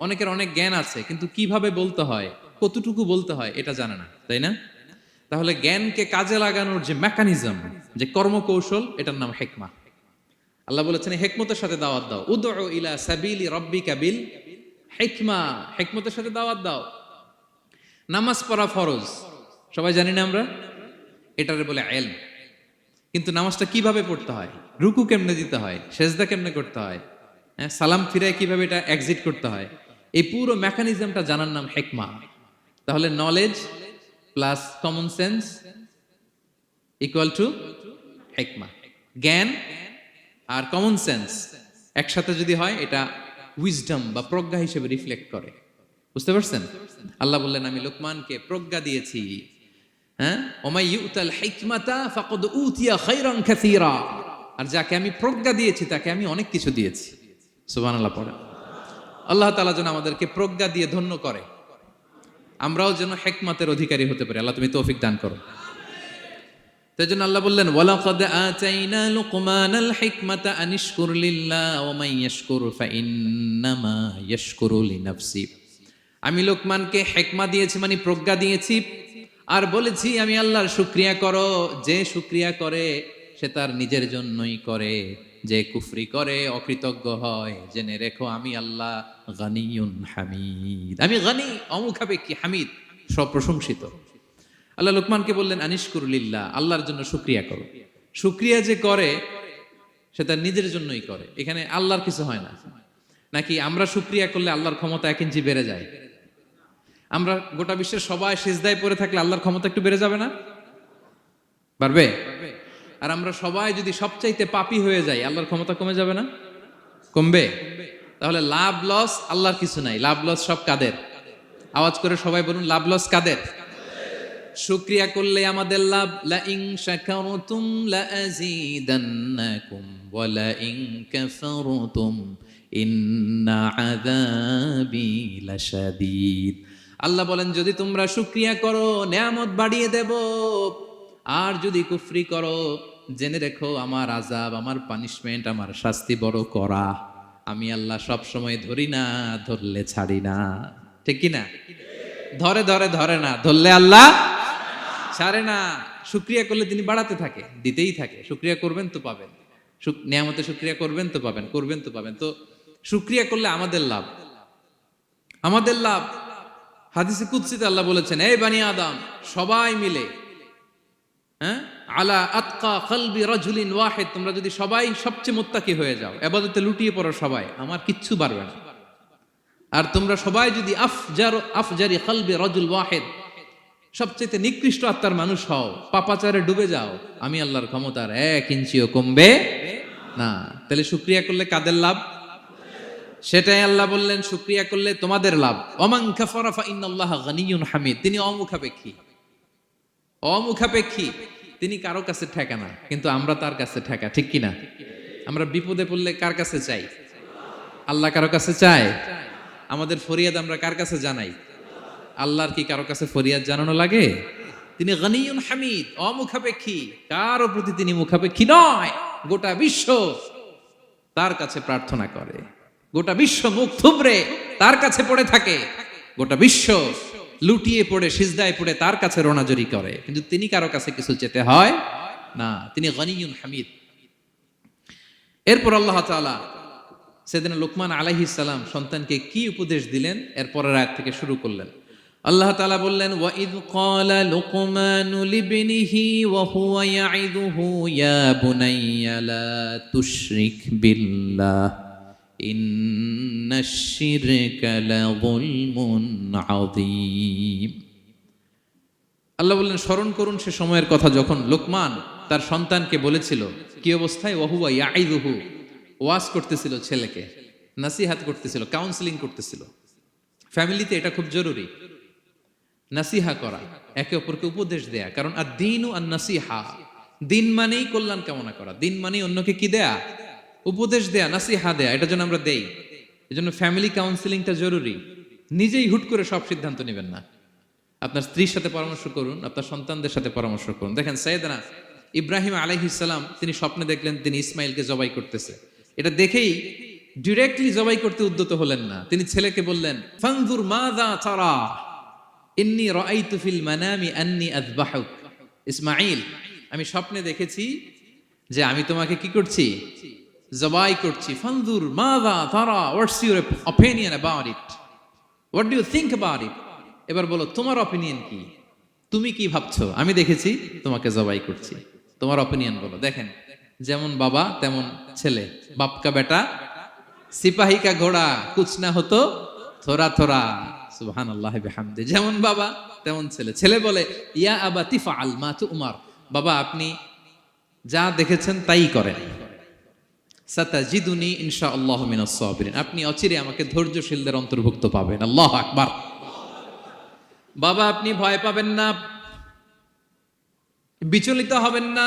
অনেকের অনেক জ্ঞান আছে, কিন্তু কিভাবে বলতে হয়, কতটুকু বলতে হয় এটা জানে না, তাই না? তাহলে জ্ঞানকে কাজে লাগানোর যে মেকানিজম, যে কর্মকৌশল, এটার নাম হিকমা। আল্লাহ বলেছেন হিকমতের সাথে দাওয়াত দাও, উদউ ইলা সাবিলি রাব্বিকা বিল হিকমা, হিকমতের সাথে দাওয়াত দাও। নামাজ পড়া ফরজ, সবাই জানি না আমরা, এটারে বলে ইলম। কিন্তু নামাজটা কিভাবে পড়তে হয়, রুকু কেমনে দিতে হয়, সেজদা কেমনে করতে হয়, হ্যাঁ, সালাম ফিরে কিভাবে এটা এক্সিট করতে হয়, এই পুরো মেকানিজমটা জানার নাম হিকমা। তাহলে knowledge plus common sense equal to হিকমা। জ্ঞান আর কমন সেন্স একসাথে যদি হয় এটা উইজডম বা প্রজ্ঞা হিসেবে রিফ্লেক্ট করে। বুঝতে পারছেন? আল্লাহ বললেন, আমি লোকমানকে প্রজ্ঞা দিয়েছি। হ্যাঁ, ওমাই ইউতাল হিকমাতা ফাকাদ উতিয়া খায়রান কাসীরা, আর যাকে আমি প্রজ্ঞা দিয়েছি তাকে আমি অনেক কিছু দিয়েছি। সুবহানাল্লাহ পড়ে। আল্লাহ তাআলা যেন আমাদেরকে প্রজ্ঞা দিয়ে ধন্য করে, আমরাও যেন হিকমতের অধিকারী হতে পারি। আল্লাহ তুমি তৌফিক দান করো। তাই জন্য আল্লাহ বললেন, ওয়ালাকাদ আতাইনা লুকমানাল হিকমাতা আনিশকুর লিল্লাহ ওয়া মান ইয়াশকুর ফাইন্নামা ইয়াশকুরু লিনাফসি। আমি লোকমানকে হিকমা দিয়েছি মানে প্রজ্ঞা দিয়েছি, আর বলেছি আমি আল্লাহর শুকরিয়া করো, যে শুকরিয়া করে সে তার নিজের জন্যই করে, যে কুফরি করে অকৃতজ্ঞ হয়, জেনে রেখো আমি আল্লাহ গানিয়ুন হামিদ, আমি গানি অমুখাপেক্ষী, হামিদ সপ্রশংসিত। আল্লাহ লোকমানকে বললেন আনিশকুরুলিল্লাহ, আল্লাহর জন্য শুকরিয়া করো। শুকরিয়া যে করে সে তার নিজের জন্যই করে, এখানে আল্লাহর কিছু হয় না। নাকি আমরা শুকরিয়া করলে আল্লাহর ক্ষমতা 1 ইঞ্চি বেড়ে যায়? আমরা গোটা বিশ্বের সবাই সিজদায় পড়ে থাকলে আল্লাহর ক্ষমতা একটু বেড়ে যাবে না? পারবে? আর আমরা সবাই যদি সবচাইতে পাপী হয়ে যাই আল্লাহর ক্ষমতা কমে যাবে না? কমবে? তাহলে লাভ লস আল্লাহর কিছু নাই, লাভ লস সব কাদের? আওয়াজ করে সবাই বলুন, লাভ লস কাদের? শুকরিয়া করলে আমাদের লাভ। লা ইন শাকারতুম লা আযীদান্নাকুম ওয়া লা ইন কাফারতুম ইন্না আযাবি লাশাদীদ। আল্লাহ বলেন যদি তোমরা শুকরিয়া করো নেয়ামত বাড়িয়ে দেব, আর যদি কুফরি করো জেনে রেখো আমার আযাব, আমার পানিশমেন্ট, আমার শাস্তি বড় করা। আমি আল্লাহ সব সময় ধরি না, ধরলে ছাড়ি না। ঠিক কি না? ধরে ধরে ধরে না, ধরলে আল্লাহ ছাড়ে না। শুকরিয়া করলে তিনি বাড়াতে থাকে, দিতেই থাকে। শুকরিয়া করবেন তো পাবেন, নিয়ামতে শুকরিয়া করবেন তো পাবেন, করবেন তো পাবেন। তো শুকরিয়া করলে আমাদের লাভ, আমাদের লাভ। হাদিসে কুদসিতে আল্লাহ বলেছেন, এই বানি আদম সবাই মিলে, হ্যাঁ, আলা আতকা কলবি রাজুলিন ওয়াহিদ, তোমরা যদি সবাই সবচেয়ে মুত্তাকি হয়ে যাও, ইবাদতে লুটিয়ে পড়ো সবাই, আমার কিচ্ছু পারবে না। আর তোমরা সবাই যদি আফজারি কলবি রাজুল ওয়াহিদ, সবচেয়ে নিকৃষ্ট আত্মার মানুষ হও, পাপাচারে ডুবে যাও, আমি আল্লাহর ক্ষমতার 1 ইঞ্চিও কমবে না। তাহলে শুকরিয়া করলে কাদের লাভ? সেটাই আল্লাহ বললেন শুকরিয়া করলে তোমাদের লাভ। ওমান কাফারা ফা ইন্নাল্লাহা গানিয়ুন হামিদ, তিনি অমুখাপেক্ষী, অমুখাপেক্ষী, তিনি কারো কাছে ঠেকা না, কিন্তু আমরা তার কাছে ঠেকা। ঠিক কিনা? আমরা বিপদে পড়লে কার কাছে চাই? আল্লাহ কারো কাছে চায়? আমাদের ফরিয়াদ আমরা কার কাছে জানাই? আল্লাহর কি কারো কাছে ফরিয়াদ জানানো লাগে? তিনি গানিয়ুন হামিদ, অমুখাপেক্ষী, কারো প্রতি তিনি মুখাপেক্ষী নয়। গোটা বিশ্ব তার কাছে প্রার্থনা করে, গোটা বিশ্ব মুখ থুবড়ে তার কাছে পড়ে থাকে, গোটা বিশ্ব লুটিয়ে পড়ে সিজদায় পড়ে তার কাছে রোনাজরি করে, কিন্তু তিনি কারো কাছে কিছু চেতে হয় না। তিনি গানিয়ুন হামিদ। এরপর আল্লাহ তাআলা সেদিনা লোকমান আলাইহিস সালাম সন্তানকে কি উপদেশ দিলেন এর পরের আয়াত থেকে শুরু করলেন। আল্লাহ তাআলা বললেন, ওয়া ইয ক্বালা লুকমানু লিবনিহি ওয়া হুয়া ইয়াইদুহু ইয়া বুনাইয়া লা তুশরিক বিল্লাহ ইন্নাশ শিরকা লাযুলমুন আযীম। আল্লাহ বললেন স্মরণ করুন সে সময়ের কথা যখন লোকমান তার সন্তানকে বলেছিল, কি অবস্থায়? ওয়া হুয়া ইয়াইদুহু, ওয়াজ করতেছিল, ছেলেকে নাসিহাত করতেছিল, কাউন্সেলিং করতেছিল। ফ্যামিলিতে এটা খুব জরুরি, নাসিহা করা, একে অপরকে উপদেশ দেয়া। কারণ আদ-দীনু আন-নাসিহা, দিন মানেই কল্যাণ কামনা করা, দিন মানেই অন্যকে কি দেয়া? উপদেশ দেয়া, নাসিহা দেয়া। এটা যেন আমরা দেই। এজন্য ফ্যামিলি কাউন্সেলিংটা জরুরি। নিজেই হুট করে সব সিদ্ধান্ত নেবেন না। আপনার স্ত্রীর সাথে পরামর্শ করুন, আপনার সন্তানদের সাথে পরামর্শ করুন। দেখেন সাইয়েদনা ইব্রাহিম আলাইহিস সালাম, তিনি স্বপ্নে দেখলেন তিনি ইসমাইলকে জবাই করতেছে। এটা দেখেই ডিরেক্টলি জবাই করতে উদ্যত হলেন না, তিনি ছেলেকে বললেন, ফানজুর মাযা তারা ইন্নী রাআইতু ফিল মানামি আন্নী আযবাহুক। ইসমাইল, আমি স্বপ্নে দেখেছি যে আমি তোমাকে কি করছি? জবাই করছি। ফানজুর মাযা তারা, what's your opinion about it, what do you think about it. এবার বলো তোমার অপিনিয়ন কি, তুমি কি ভাবছো? আমি দেখেছি তোমাকে জবাই করছি, তোমার অপিনিয়ন বলো। দেখেন, যেমন বাবা তেমন ছেলে, বাপ কা বেটা সিপাহী কা ঘোড়া কুছ না হতো থোড়া থোড়া। সুবহানাল্লাহ বিহামদি। যেমন বাবা তেমন ছেলে। ছেলে বলে, ইয়া আবাতি ফাআল মা তুমার, বাবা আপনি যা দেখেছেন তাই করেন। সাতাজিদুনি ইনশাআল্লাহু মিনাস সাবিরিন, আপনি অচিরে আমাকে ধৈর্যশীলদের অন্তর্ভুক্ত পাবেন। আল্লাহু আকবার। বাবা আপনি ভয় পাবেন না, বিচলিত হবেন না,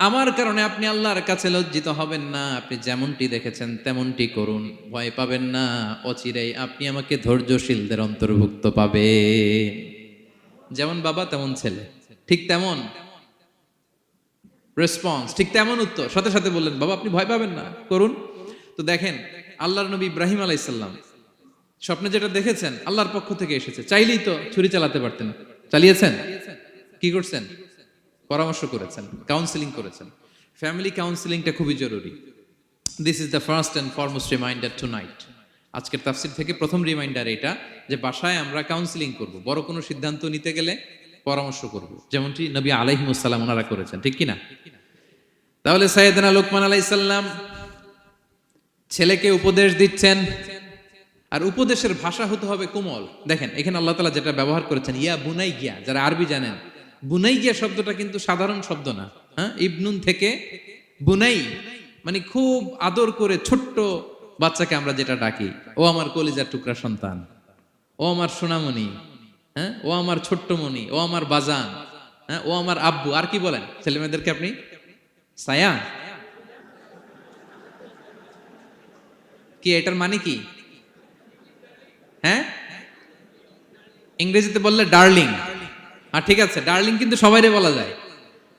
আমার কারণে আপনি আল্লাহর কাছে লজ্জিত হবেন না। আপনি যেমনটি দেখেছেন তেমনটি করুন, ভয় পাবেন না, অচিরেই আপনি আমাকে ধৈর্যশীলদের অন্তর্ভুক্ত পাবেন। যেমন বাবা তেমন ছেলে, ঠিক তেমন রেসপন্স, ঠিক তেমন উত্তর। সাথে সাথে বললেন, বাবা আপনি ভয় পাবেন না, করুন। তো দেখেন আল্লাহর নবী ইব্রাহিম আলাইহিস সালাম স্বপ্নে যেটা দেখেছেন আল্লাহর পক্ষ থেকে এসেছে, চাইলেই তো ছুরি চালাতে পারতেন, চালিয়েছেন? কি করছেন? পরামর্শ করেছেন, কাউন্সেলিং করেছেন। ফ্যামিলি কাউন্সিলিংটা খুবই জরুরি। This is the first and foremost reminder tonight. আজকের তাফসির থেকে প্রথম রিমাইন্ডার এটা যে বাসায় আমরা কাউন্সিলিং করব, বড় কোনো সিদ্ধান্ত নিতে গেলে পরামর্শ করব, যেমনটি নবী আলাইহিস সালাম ওনারা করেছেন, ঠিক কিনা? তাহলে সাইয়েদনা লোকমান আলাইহিস সালাম ছেলেকে উপদেশ দিচ্ছেন, আর উপদেশের ভাষা হতে হবে কোমল। দেখেন এখানে আল্লাহ তাআলা যেটা ব্যবহার করেছেন, ইয়া বুনাইয়া, যারা আরবি জানেন, বুনাইয়া শব্দটা কিন্তু সাধারণ শব্দ না। হ্যাঁ, ইবনুন থেকে বুনাই মানে খুব আদর করে ছোট্ট বাচ্চাকে আমরা যেটা ডাকি, ও আমার কলিজার টুকরা সন্তান, ও আমার সোনামণি, হ্যাঁ, ও আমার ছোট্ট মণি, ও আমার বাজান, হ্যাঁ, ও আমার আব্বু। আর কি বলেন ছেলে মেয়েদেরকে আপনি? সায়া। কি এটার মানে কি? হ্যাঁ, ইংরেজিতে বললে ডার্লিং। আর ঠিক আছে, ডার্লিং কিন্তু সবাইরে বলা যায়,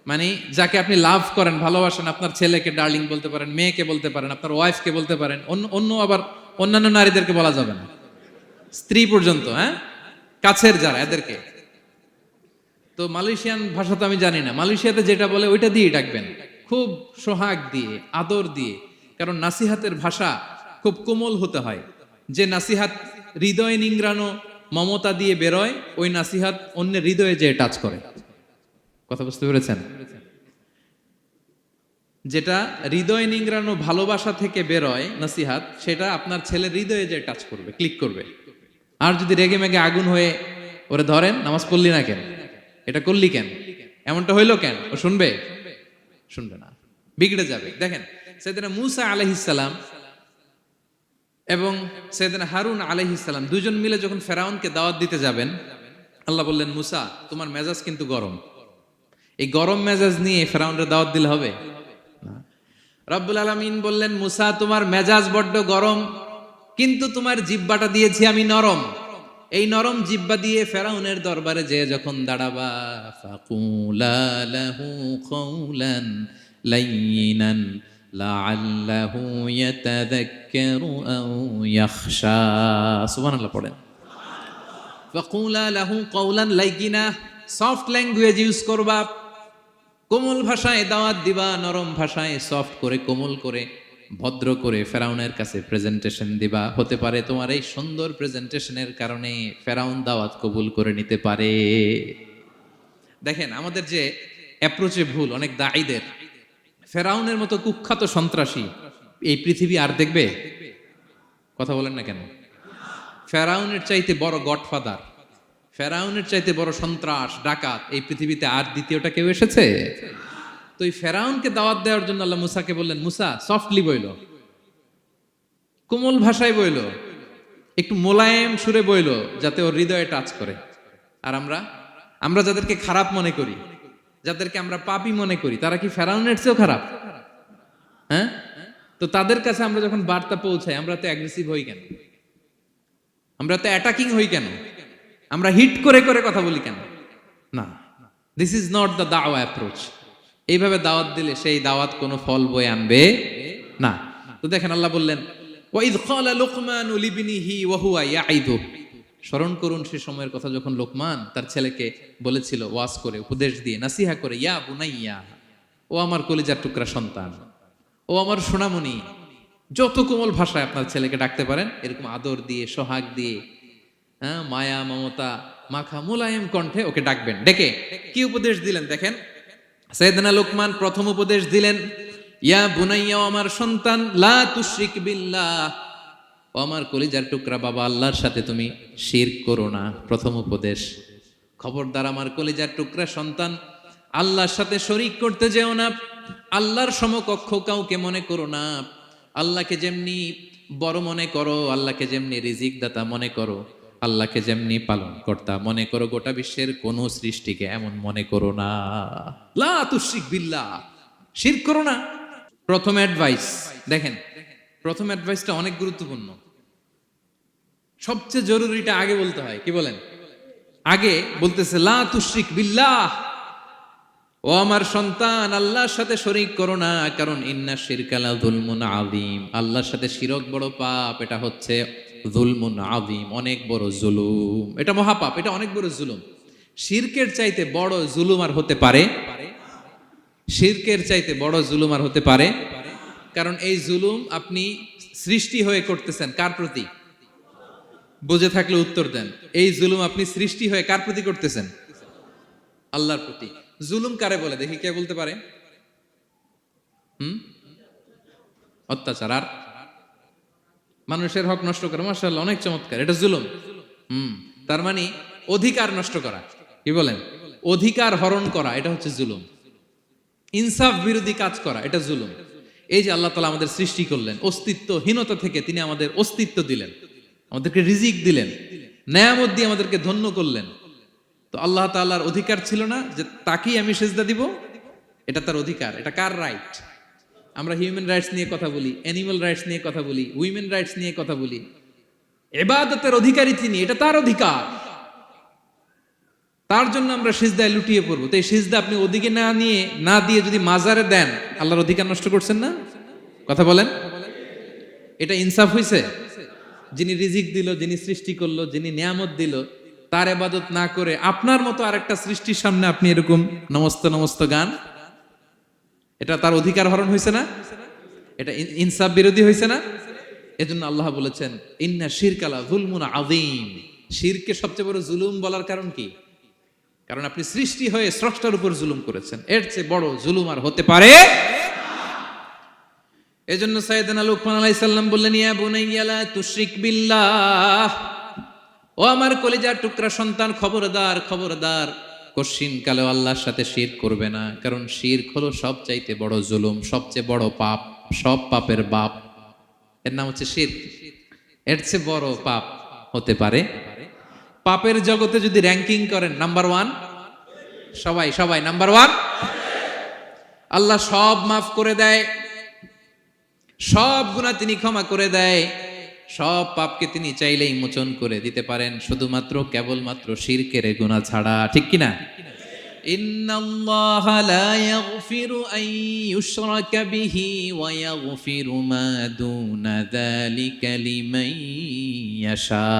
মানে যাকে আপনি লাভ করেন, ভালোবাসেন, আপনার ছেলেকে ডার্লিং বলতে পারেন, মেয়েকে বলতে পারেন, আপনার ওয়াইফকে বলতে পারেন, অন্য আবার অন্যান্য নারীদেরকে বলা যাবে না, স্ত্রী পর্যন্ত, হ্যাঁ, কাছের যারা এদেরকে। তো মালয়েশিয়ান ভাষা তো আমি জানি না, মালয়েশিয়াতে যেটা বলে ওইটা দিয়ে ডাকবেন, খুব সোহাগ দিয়ে, আদর দিয়ে, কারণ নাসিহাতের ভাষা খুব কোমল হতে হয়। যে নাসিহাত হৃদয় নিংড়ানো মমতা দিয়ে বেরোয়, ওই নাসিহাত অন্যের হৃদয়ে যে টাচ করে। কথা বুঝতে পেরেছেন? যেটা হৃদয় নিংড়ানো ভালোবাসা থেকে বেরোয় নাসিহাত, সেটা আপনার ছেলের হৃদয়ে যে টাচ করবে, ক্লিক করবে। আর যদি রেগে মেগে আগুন হয়ে ওরে ধরেন, নামাজ পড়লি না কেন, এটা করলি কেন, এমনটা হইলো কেন, ও শুনবে? শুনবে না, বিগড়ে যাবে। দেখেন সাইয়েদনা মূসা আলাইহিস সালাম এবং সাইয়েদনা হারুন আলাইহিস সালাম দুজন মিলে যখন ফেরাউনকে দাওয়াত দিতে যাবেন, আল্লাহ বললেন, মূসা তোমার মেজাজ কিন্তু গরম, এই গরম মেজাজ নিয়ে ফেরাউনের দাওয়াত দিলে হবে না। রব্বুল আলামিন বললেন, মূসা তোমার মেজাজ বড্ড গরম, কিন্তু তোমার জিহ্বাটা দিয়েছি আমি নরম, এই নরম জিহ্বা দিয়ে ফেরাউনের দরবারে যে যখন দাঁড়াবা, ফাকুলা লাহু কাওলান লাইয়িনান লাআল্লাহু ইয়াতাযাক্কারু আও ইয়াখশা। সুবহানাল্লাহ পড়েন। ফাকুলা লাহু কাওলান লাইয়িনা, সফট ল্যাঙ্গুয়েজ ইউজ করবা, কোমল ভাষায় দাওয়াত দিবা, নরম ভাষায় সফট করে, কোমল করে, ভদ্র করে ফেরাউনের কাছে প্রেজেন্টেশন দিবা। হতে পারে তোমার এই সুন্দর প্রেজেন্টেশনের কারণে ফেরাউন দাওয়াত কবুল করে নিতে পারে। দেখেন আমাদের যে অ্যাপ্রোচে ভুল অনেক দায়ীদের, ফেরাউনের মতো কুখ্যাত সন্ত্রাসী এই পৃথিবী আর দেখবে? কথা বলেন না কেন? ফেরাউনের চাইতে বড় গডফাদার, ফেরাউনের চাইতে বড় সন্ত্রাস ডাকাত এই পৃথিবীতে আর দ্বিতীয়টা কেউ এসেছে? তো এই ফেরাউনকে দাওয়াত দেওয়ার জন্য আল্লাহ মুসাকে বললেন, মুসা সফটলি বইলো, কোমল ভাষায় বইলো, একটু মোলায়েম সুরে বইলো, যাতে ওর হৃদয়ে টাচ করে। আর আমরা যাদেরকে খারাপ মনে করি, যাদেরকে আমরা পাপী মনে করি, তারা কি ফেরাউনের চেয়েও খারাপ? হ্যাঁ, তো তাদের কাছে আমরা যখন বার্তা পৌঁছাই, আমরা তো অ্যাগ্রেসিভ হই কেন, আমরা তো অ্যাটাকিং হই কেন, আমরা হিট করে করে কথা বলি কেন? না, দিস ইজ নট দ্য দাওয়া অ্যাপ্রোচ। এইভাবে দাওয়াত দিলে সেই দাওয়াত কোনো ফল বয়ে আনবে না। তো দেখেন আল্লাহ বললেন, ওয়াইদ ক্বালা লুকমানু লিবনিহি ওয়া হুয়া ইয়াইদু, স্মরণ করুন সে সময়ের কথা যখন লোকমান তার ছেলেকে বলেছিল, ওয়াজ করে, উপদেশ দিয়ে, নাসিহা করে, ইয়া বুনাইয়া, ও আমার কলিজার টুকরা সন্তান, ও আমার সোনামণি। যত কোমল ভাষায় আপনার ছেলেকে ডাকতে পারেন, এরকম আদর দিয়ে, সোহাগ দিয়ে, হ্যাঁ, মায়া মমতা মাখা মোলায়েম কণ্ঠে ওকে ডাকবেন। ডেকে কি উপদেশ দিলেন দেখেন। সাইয়েদনা লোকমান প্রথম উপদেশ দিলেন, ইয়া বুনাইয়া, আমার সন্তান, লা তুশরিক বিল্লাহ, ও আমার কলিজার টুকরা বাবা, আল্লাহর সাথে তুমি শিরক করো না। প্রথম উপদেশ, খবরদার আমার কলিজার টুকরা সন্তান, আল্লাহর সাথে শরীক করতে যেও না, আল্লাহর সমকক্ষ কাউকে মনে করো না। আল্লাহকে যেমনি বড় মনে করো, আল্লাহকে যেমনি রিজিক দাতা মনে করো, আল্লাহকে যেমনি পালন কর্তা মনে করো, গোটা বিশ্বের কোন সৃষ্টিকে এমন মনে করো না। লা তুশরিক বিল্লাহ, শিরক করো না। প্রথম অ্যাডভাইস দেখেন, প্রথম অ্যাডভাইসটা অনেক গুরুত্বপূর্ণ। সবচেয়ে জরুরিটা আগে বলতে হয়, কি বলেন? আগে বলতেছে লা তুশরিক বিল্লাহ, ও আমার সন্তান, আল্লাহর সাথে শরীক করো না, কারণ ইন্না শিরকা লা যুলমুন আযীম, আল্লাহর সাথে শিরক বড় পাপ, এটা হচ্ছে যুলমুন আযীম, অনেক বড় জুলুম, এটা মহাপাপ, এটা অনেক বড় জুলুম। শিরকের চাইতে বড় জুলুম আর হতে পারে? শিরকের চাইতে বড় জুলুম আর হতে পারে? কারণ এই জুলুম আপনি সৃষ্টি হয়ে করতেছেন কার প্রতি? বুঝে থাকলে উত্তর দেন। এই জুলুম আপনি সৃষ্টি হয়ে কার প্রতি করতেছেন? আল্লাহর প্রতি। জুলুম কারে বলে দেখি, কে বলতে পারে? অত্যাচার। আর মানুষের হক নষ্ট করা, মাশাআল্লাহ অনেক চমৎকার, এটা জুলুম। তার মানে অধিকার নষ্ট করা, কি বলেন? অধিকার হরণ করা, এটা হচ্ছে জুলুম। ইনসাফ বিরোধী কাজ করা, এটা জুলুম। এই যে আল্লাহ তাআলা আমাদের সৃষ্টি করলেন, অস্তিত্বহীনতা থেকে তিনি আমাদের অস্তিত্ব দিলেন, আমাদেরকে রিজিক দিলেন, নেয়ামত দিয়ে আমাদেরকে ধন্য করলেন। তো আল্লাহ তাআলার অধিকার ছিল না যে তাকেই আমি সেজদা দিব? এটা তার অধিকার। এটা কার রাইট? আমরা হিউম্যান রাইটস নিয়ে কথা বলি, অ্যানিমাল রাইটস নিয়ে কথা বলি, উইমেন রাইটস নিয়ে কথা বলি। ইবাদতের অধিকারী তিনি, এটা তার অধিকার। তার জন্য আমরা সিজদায় লুটিয়ে পড়বো। তো এই সিজদা আপনি ওদিকে না দিয়ে যদি মাজারে দেন, আল্লাহর অধিকার নষ্ট করছেন না? কথা বলেন, এটা ইনসাফ হইছে? যিনি রিজিক দিল, যিনি সৃষ্টি করলো, যিনি নিয়ামত দিল, তার ইবাদত না করে আপনার মতো আরেকটা সৃষ্টির সামনে আপনি এরকম নমস্ত নমস্ত গান, এটা তার অধিকার হরণ হয়েছে না? এটা ইনসাফ বিরোধী হয়েছে না? এজন্য আল্লাহ বলেছেন ইন্না শিরকালা যুলমুন আযীম। শিরকে সবচেয়ে বড় জুলুম বলার কারণ কি? কারণ আপনি সৃষ্টি হয়ে স্রষ্টার উপর জুলুম করেছেন। এর চেয়ে বড় জুলুম আর হতে পারে? এজন্য সাইয়েদনা লুকমান আলাইহিস সালাম বললেন, ইয়া বুনাইয়া লা তুশরিক বিল্লাহ, ও আমার কলিজার টুকরা সন্তান, খবরদার খবরদার, কশিন কালে আল্লাহর সাথে শিরক করবে না। কারণ শিরক হলো সবচাইতে বড় জুলুম, সবচেয়ে বড় পাপ, সব পাপের বাপ। এর নাম হচ্ছে শিরক। এর চেয়ে বড় পাপ হতে পারে? পাপের জগতে যদি র্যাঙ্কিং করেন, নাম্বার 1 সবাই সবাই নাম্বার 1। আল্লাহ সব মাফ করে দেয়, সব গুনাহ তিনি ক্ষমা করে দেয়, সব পাপকে তিনি চাইলেই মোচন করে দিতে পারেন, শুধুমাত্র কেবলমাত্র শিরকের গুনাহ ছাড়া। ঠিক কিনা? ইন্নাল্লাহা লা ইয়াগফিরু আন ইউশরাকা বিহি ওয়া ইয়াগফিরু মা দুনা যালিকা লিমান ইয়াশা।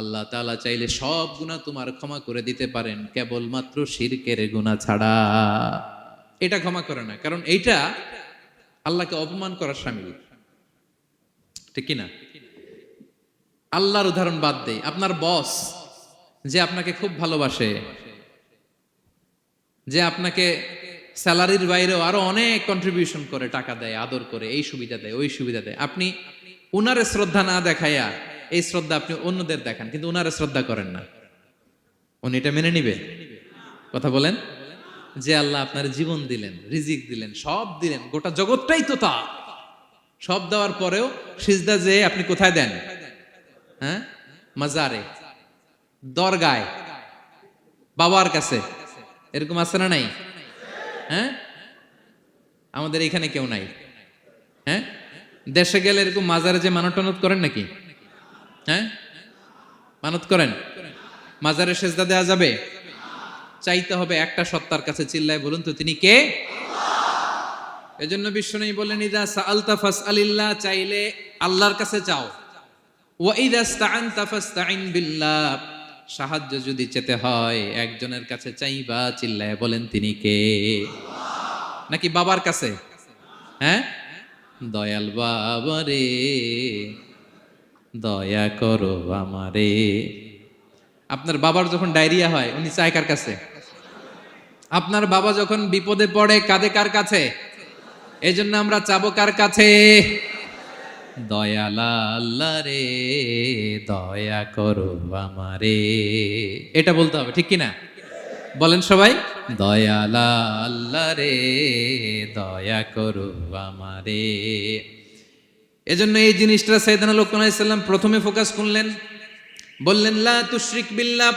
আল্লাহ তাআলা চাইলে সব গুনাহ তোমার ক্ষমা করে দিতে পারেন, কেবলমাত্র শিরকের গুনাহ ছাড়া। এটা ক্ষমা করে না, কারণ এইটা আল্লাহকে অপমান করার শামিল। ঠিক কিনা? আল্লাহর উদাহরণ বাদ দেই, আপনার বস যে আপনাকে খুব ভালোবাসে, যে আপনাকে স্যালারির বাইরেও আরো অনেক কন্ট্রিবিউশন করে, টাকা দেয়, আদর করে, এই সুবিধা দেয়, ওই সুবিধা দেয়, আপনি উনারে শ্রদ্ধা না দেখাইয়া এই শ্রদ্ধা আপনি অন্যদের দেখান, কিন্তু উনারে শ্রদ্ধা করেন না, উনি এটা মেনে নিবে? কথা বলেন। যে আল্লাহ আপনার জীবন দিলেন, রিজিক দিলেন, সব দিলেন, গোটা জগৎটাই তো তার, সব দেওয়ার পরেও সিজদা যে আপনি কোথায় দেন? হ্যাঁ, মাজারে, দরগায়, বাবার কাছে। এরকম আছে না নাই? হ্যাঁ, আমাদের এখানে কেউ নাই। হ্যাঁ, দেশে গেলে এরকম মাজারে যে মানত টানত করেন নাকি? হ্যাঁ, মানত করেন? মাজারে সেজদা দেওয়া যাবে? চাইতে হবে একটা সত্তার কাছে। চিল্লায় বলুন তো, তিনি কে? এজন্য বিশ্বনবী বলেন, ইযা সাআলতা ফাসআলিল্লাহ, চাইলে আল্লাহর কাছে চাও। ওয়া ইযা ইসতাআনতা ফাসতাইন বিল্লাহ, সাহায্য যদি চেতে হয় একজনের কাছে চাইবা। চিল্লায় বলেন, তিনি কে? নাকি বাবার কাছে? হ্যাঁ, দয়াল বাবা রে দয়া করো আমারে। আপনার বাবার যখন ডায়রিয়া হয়, উনি চায় কার কাছে? আপনার বাবা যখন বিপদে পড়ে, কাঁদে কার কাছে? এই জন্য আমরা চাবো কার কাছে? দয়ালা আল্লাহ রে দয়া করো আমারে, এটা বলতে হবে। ঠিক কিনা? বলেন সবাই, দয়ালা আল্লাহ রে দয়া করো আমারে। এজন্য এই জিনিসটা সাইয়েদনা লুকমান আলাইহিস সালাম প্রথমে ফোকাস করলেন, বললেন লা তুশরিক বিল্লাহ,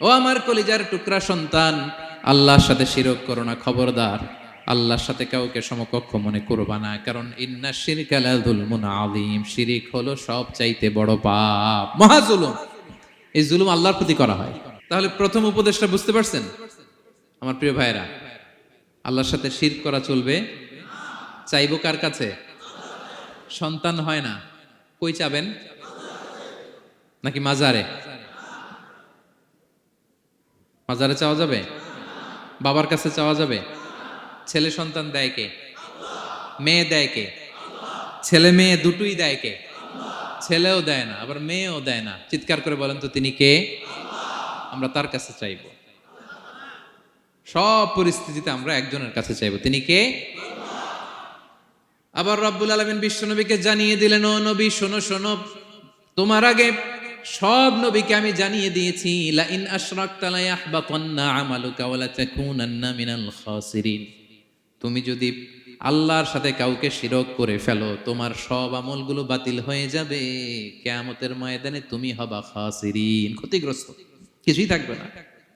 ও আমার কলিজার টুকরা সন্তান, আল্লাহর সাথে শিরক করো না, খবরদার। আল্লাহর সাথে কাউকে সমকক্ষ মনে করবা না, কারণ ইন্না শিরকা লা যুলমুন আযীম, শিরিক হলো সব চাইতে বড় পাপ, মহা জুলুম। এই জুলুম আল্লাহর প্রতি করা হয়। তাহলে প্রথম উপদেশটা বুঝতে পারছেন আমার প্রিয় ভাইরা? আল্লাহর সাথে শিরক করা চলবে। চাইবো কার কাছে? সন্তান হয় না, কই চাবেন? নাকি মাজারে? মাজারে চাওয়া যাবে? বাবার কাছে চাওয়া যাবে? ছেলে সন্তান দেয় কে? মেয়ে দেয় কে? ছেলে মেয়ে দুটোই দেয় কে? ছেলেও দেয় না, আবার মেয়েও দেয় না। চিৎকার করে বলেন তো তিনি কে? আমরা তার কাছে চাইব। সব পরিস্থিতিতে আমরা একজনের কাছে চাইব, তিনি কে? আবার রব্বুল আলামিন বিশ্বনবীকে জানিয়ে দিলেন, ও নবী শোনো শোনো, তোমার আগে সব নবীকে আমি জানিয়ে দিয়েছি, লা ইন আশরাকতা লা ইয়াহবাতান্না আমালুকা ওয়া লা তাকুনান্না মিনাল খাসিরিন। তুমি যদি আল্লাহর সাথে কাউকে শিরক করে ফেলো, তোমার সব আমলগুলো বাতিল হয়ে যাবে, কিয়ামতের ময়দানে তুমি হবা খাসিরিন, ক্ষতিগ্রস্ত, কিছুই থাকবে না।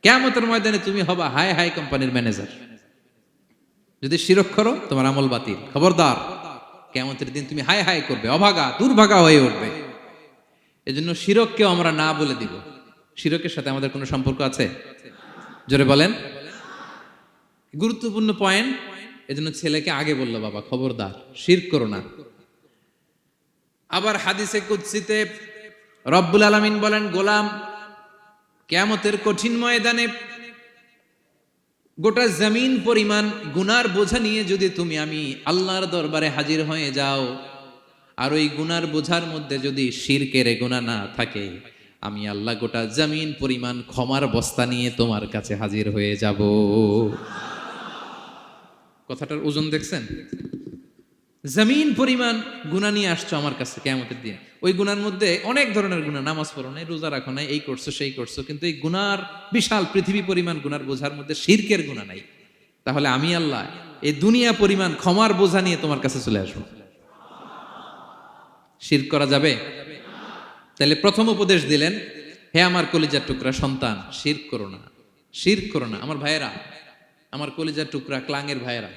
কিয়ামতের ময়দানে তুমি হবা হাই হাই কোম্পানির ম্যানেজার। যদি শিরক করো তোমার আমল বাতিল, খবরদার, কিয়ামতের দিন তুমি হাই হাই করবে, অভাগা দুর্ভাগা হয়ে উঠবে। এজন্য শিরককেও আমরা না বলে দিব। শিরকের সাথে আমাদের কোনো সম্পর্ক আছে? জোরে বলেন। গুরুত্বপূর্ণ পয়েন্ট, এজন্য ছেলেকে আগে বললো, বাবা খবরদার শিরক করো না। আবার হাদিসে কুদসিতে রব্বুল আলামিন বলেন, গোলাম কিয়ামতের কঠিন ময়দানে গোটা জমিন পরিমাণ গুনার বোঝা নিয়ে যদি তুমি আমি আল্লাহর দরবারে হাজির হয়ে যাও, আর ওই গুনার বোঝার মধ্যে যদি শিরকের গুনাহ না থাকে, আমি আল্লাহ গোটা জমিন পরিমাণ ক্ষমার বস্তা নিয়ে তোমার কাছে হাজির হয়ে যাব। কথাটার ওজন দেখছেন? জমিন পরিমাণ গুনাহ নিয়ে আসছো আমার কাছে কিয়ামতের দিন। ওই গুনার মধ্যে অনেক ধরনের গুনাহ, নামাজ পড়ো নাই, রোজা রাখো নাই, এই করছো সেই করছো, কিন্তু এই গুনার বিশাল পৃথিবী পরিমাণ গুনার বোঝার মধ্যে শিরকের গুনাহ নাই। তাহলে আমি আল্লাহ এই দুনিয়া পরিমাণ ক্ষমার বোঝা নিয়ে তোমার কাছে চলে আসবো। শিরক করা যাবে? তাহলে প্রথম উপদেশ দিলেন, হে আমার কলিজার টুকরা সন্তান, শিরক করো না, শিরক করো না। আমার ভাইয়েরা, আমার কলিজার টুকরা ক্লাঙের ভাইয়েরা,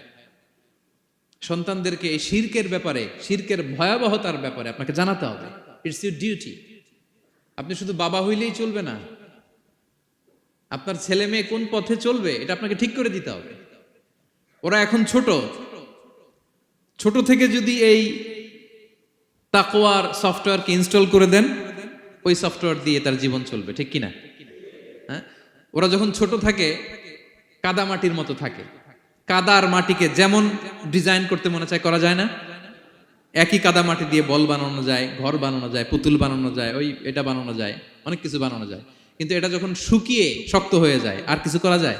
সন্তানদেরকে এই শিরকের ব্যাপারে, শিরকের ভয়াবহতার ব্যাপারে আপনাকে জানাতে হবে। It's your duty. আপনি শুধু বাবা হইলেই চলবে না, আপনার ছেলে মেয়ে কোন পথে চলবে এটা আপনাকে ঠিক করে দিতে হবে। ওরা এখন ছোট, ছোট থেকে যদি এই তাকওয়ার সফটওয়্যারকে ইনস্টল করে দেন, ওই সফটওয়্যার দিয়ে তার জীবন চলবে, ঠিক কিনা? হ্যাঁ, ওরা যখন ছোট থাকে কাদা মাটির মতো থাকে, কাদার মাটিকে যেমন ডিজাইন করতে মনে চায় করা যায় না? একই কাদা মাটি দিয়ে বল বানানো যায়, ঘর বানানো যায়, পুতুল বানানো যায়, ওই এটা বানানো যায়, অনেক কিছু বানানো যায়। কিন্তু এটা যখন শুকিয়ে শক্ত হয়ে যায়, আর কিছু করা যায়?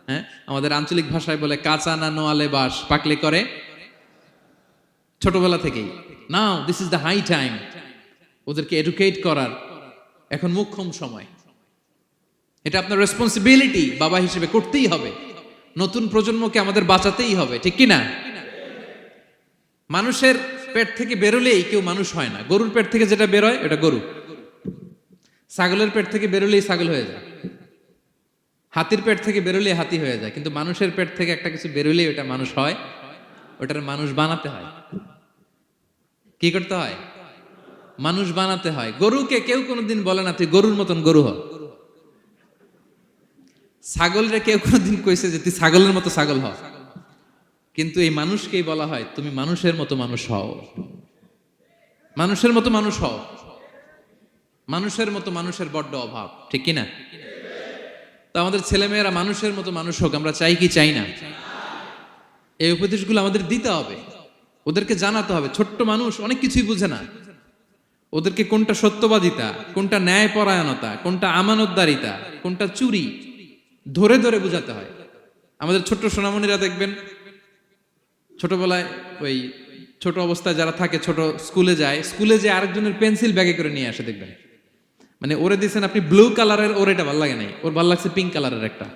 হ্যাঁ, আমাদের আঞ্চলিক ভাষায় বলে কাঁচা না নোয়ালে বাঁশ, পাকলে করে। ছোটবেলা থেকেই now this is the high time, ওদেরকে এডুকেট করার এখন মোক্ষম সময়। এটা আপনার রেসপন্সিবিলিটি, বাবা হিসেবে করতেই হবে। নতুন প্রজন্মকে আমাদের বাঁচাতেই হবে, ঠিক কিনা? মানুষের পেট থেকে বেরোলেই কেউ মানুষ হয় না। গরুর পেট থেকে যেটা বেরোয় ওটা গরু, ছাগলের পেট থেকে বেরোলেই ছাগল হয়ে যায়, হাতির পেট থেকে বেরোলেই হাতি হয়ে যায়। কিন্তু মানুষের পেট থেকে একটা কিছু বেরোলেই ওটা মানুষ হয়, ওটার মানুষ বানাতে হয়। কি করতে হয়? মানুষ বানাতে হয়। গরুকে কেউ কোনোদিন বলে না তুই গরুর মতন গরু হ। ছাগলরে কেউ কোনোদিন কইছে যে তুই ছাগলের মতো ছাগল হ। কিন্তু এই মানুষকেই বলা হয় তুমি মানুষের মতো মানুষ হও, মানুষের মতো মানুষ হও। মানুষের মতো মানুষের বড্ড অভাব, ঠিক কিনা? তো আমাদের ছেলেমেয়েরা মানুষের মতো মানুষ হোক, আমরা চাই কি চাই না? এই উপদেশগুলো আমাদের দিতে হবে, ওদেরকে জানাতে হবে। ছোট্ট মানুষ অনেক কিছুই বুঝে না, ওদেরকে কোনটা সত্যবাদিতা, কোনটা ন্যায়পরায়ণতা, কোনটা আমানতদারিতা, কোনটা চুরি ধরে ধরে বোঝাতে হয়। আমাদের ছোট্ট সোনামণিরা দেখবেন ছোটবেলায় ওই ছোট অবস্থায় যারা থাকে, ছোট স্কুলে যায়, স্কুলে যে আরেকজনের পেন্সিল ব্যাগে করে নিয়ে আসে দেখবেন। মানে ওরে দিচ্ছেন আপনি ব্লু কালারের, ওর এটা ভালো লাগে নাই, ওর ভালো লাগছে পিঙ্ক কালারের একটা,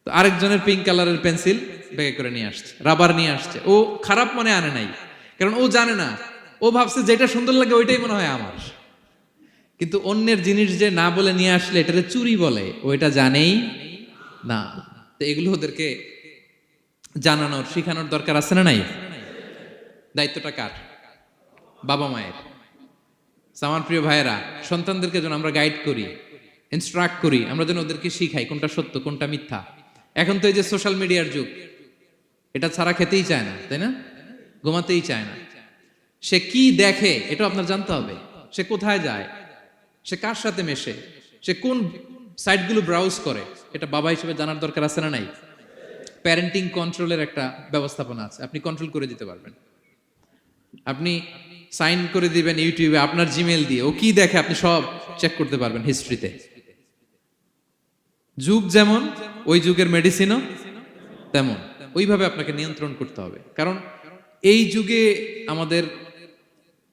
তো আরেকজনের পিঙ্ক কালারের পেন্সিল ব্যাগে করে নিয়ে আসছে, রাবার নিয়ে আসছে। ও খারাপ মনে আনে নাই, কারণ ও জানে না, ও ভাবছে যেটা সুন্দর লাগে ওইটাই মনে হয় আমার। কিন্তু অন্যের জিনিস যে না বলে নিয়ে আসলে এটারে চুরি বলে, ওইটা জানেই না। তো এগুলো ওদেরকে জানানোর, শিখানোর দরকার আছে না নাই? দায়িত্বটা কার? বাবা মায়ের। আমার প্রিয় ভাইয়েরা, সন্তানদেরকে যেন আমরা গাইড করি, ইনস্ট্রাক্ট করি, আমরা যেন ওদেরকে শিখাই কোনটা সত্য কোনটা মিথ্যা। এখন তো এই যে সোশ্যাল মিডিয়ার যুগ, এটা ছাড়া খেতেই চায় না, তাই না? ঘুমাতেই চায় না। সে কি দেখে এটা আপনার জানতে হবে। সে কোথায় যায়, সে কার সাথে মেশে, সে কোন সাইটগুলো ব্রাউজ করে, এটা বাবা হিসেবে জানার দরকার আছে না নাই? প্যারেন্টিং কন্ট্রোলের একটা ব্যবস্থাপনা আছে, আপনি কন্ট্রোল করে দিতে পারবেন। আপনি সাইন করে দিবেন ইউটিউবে আপনার জিমেল দিয়ে, ও কি দেখে আপনি সব চেক করতে পারবেন হিস্ট্রিতে। যুগ যেমন, ওই যুগের মেডিসিনও তেমন, ওইভাবে আপনাকে নিয়ন্ত্রণ করতে হবে। কারণ এই যুগে আমাদের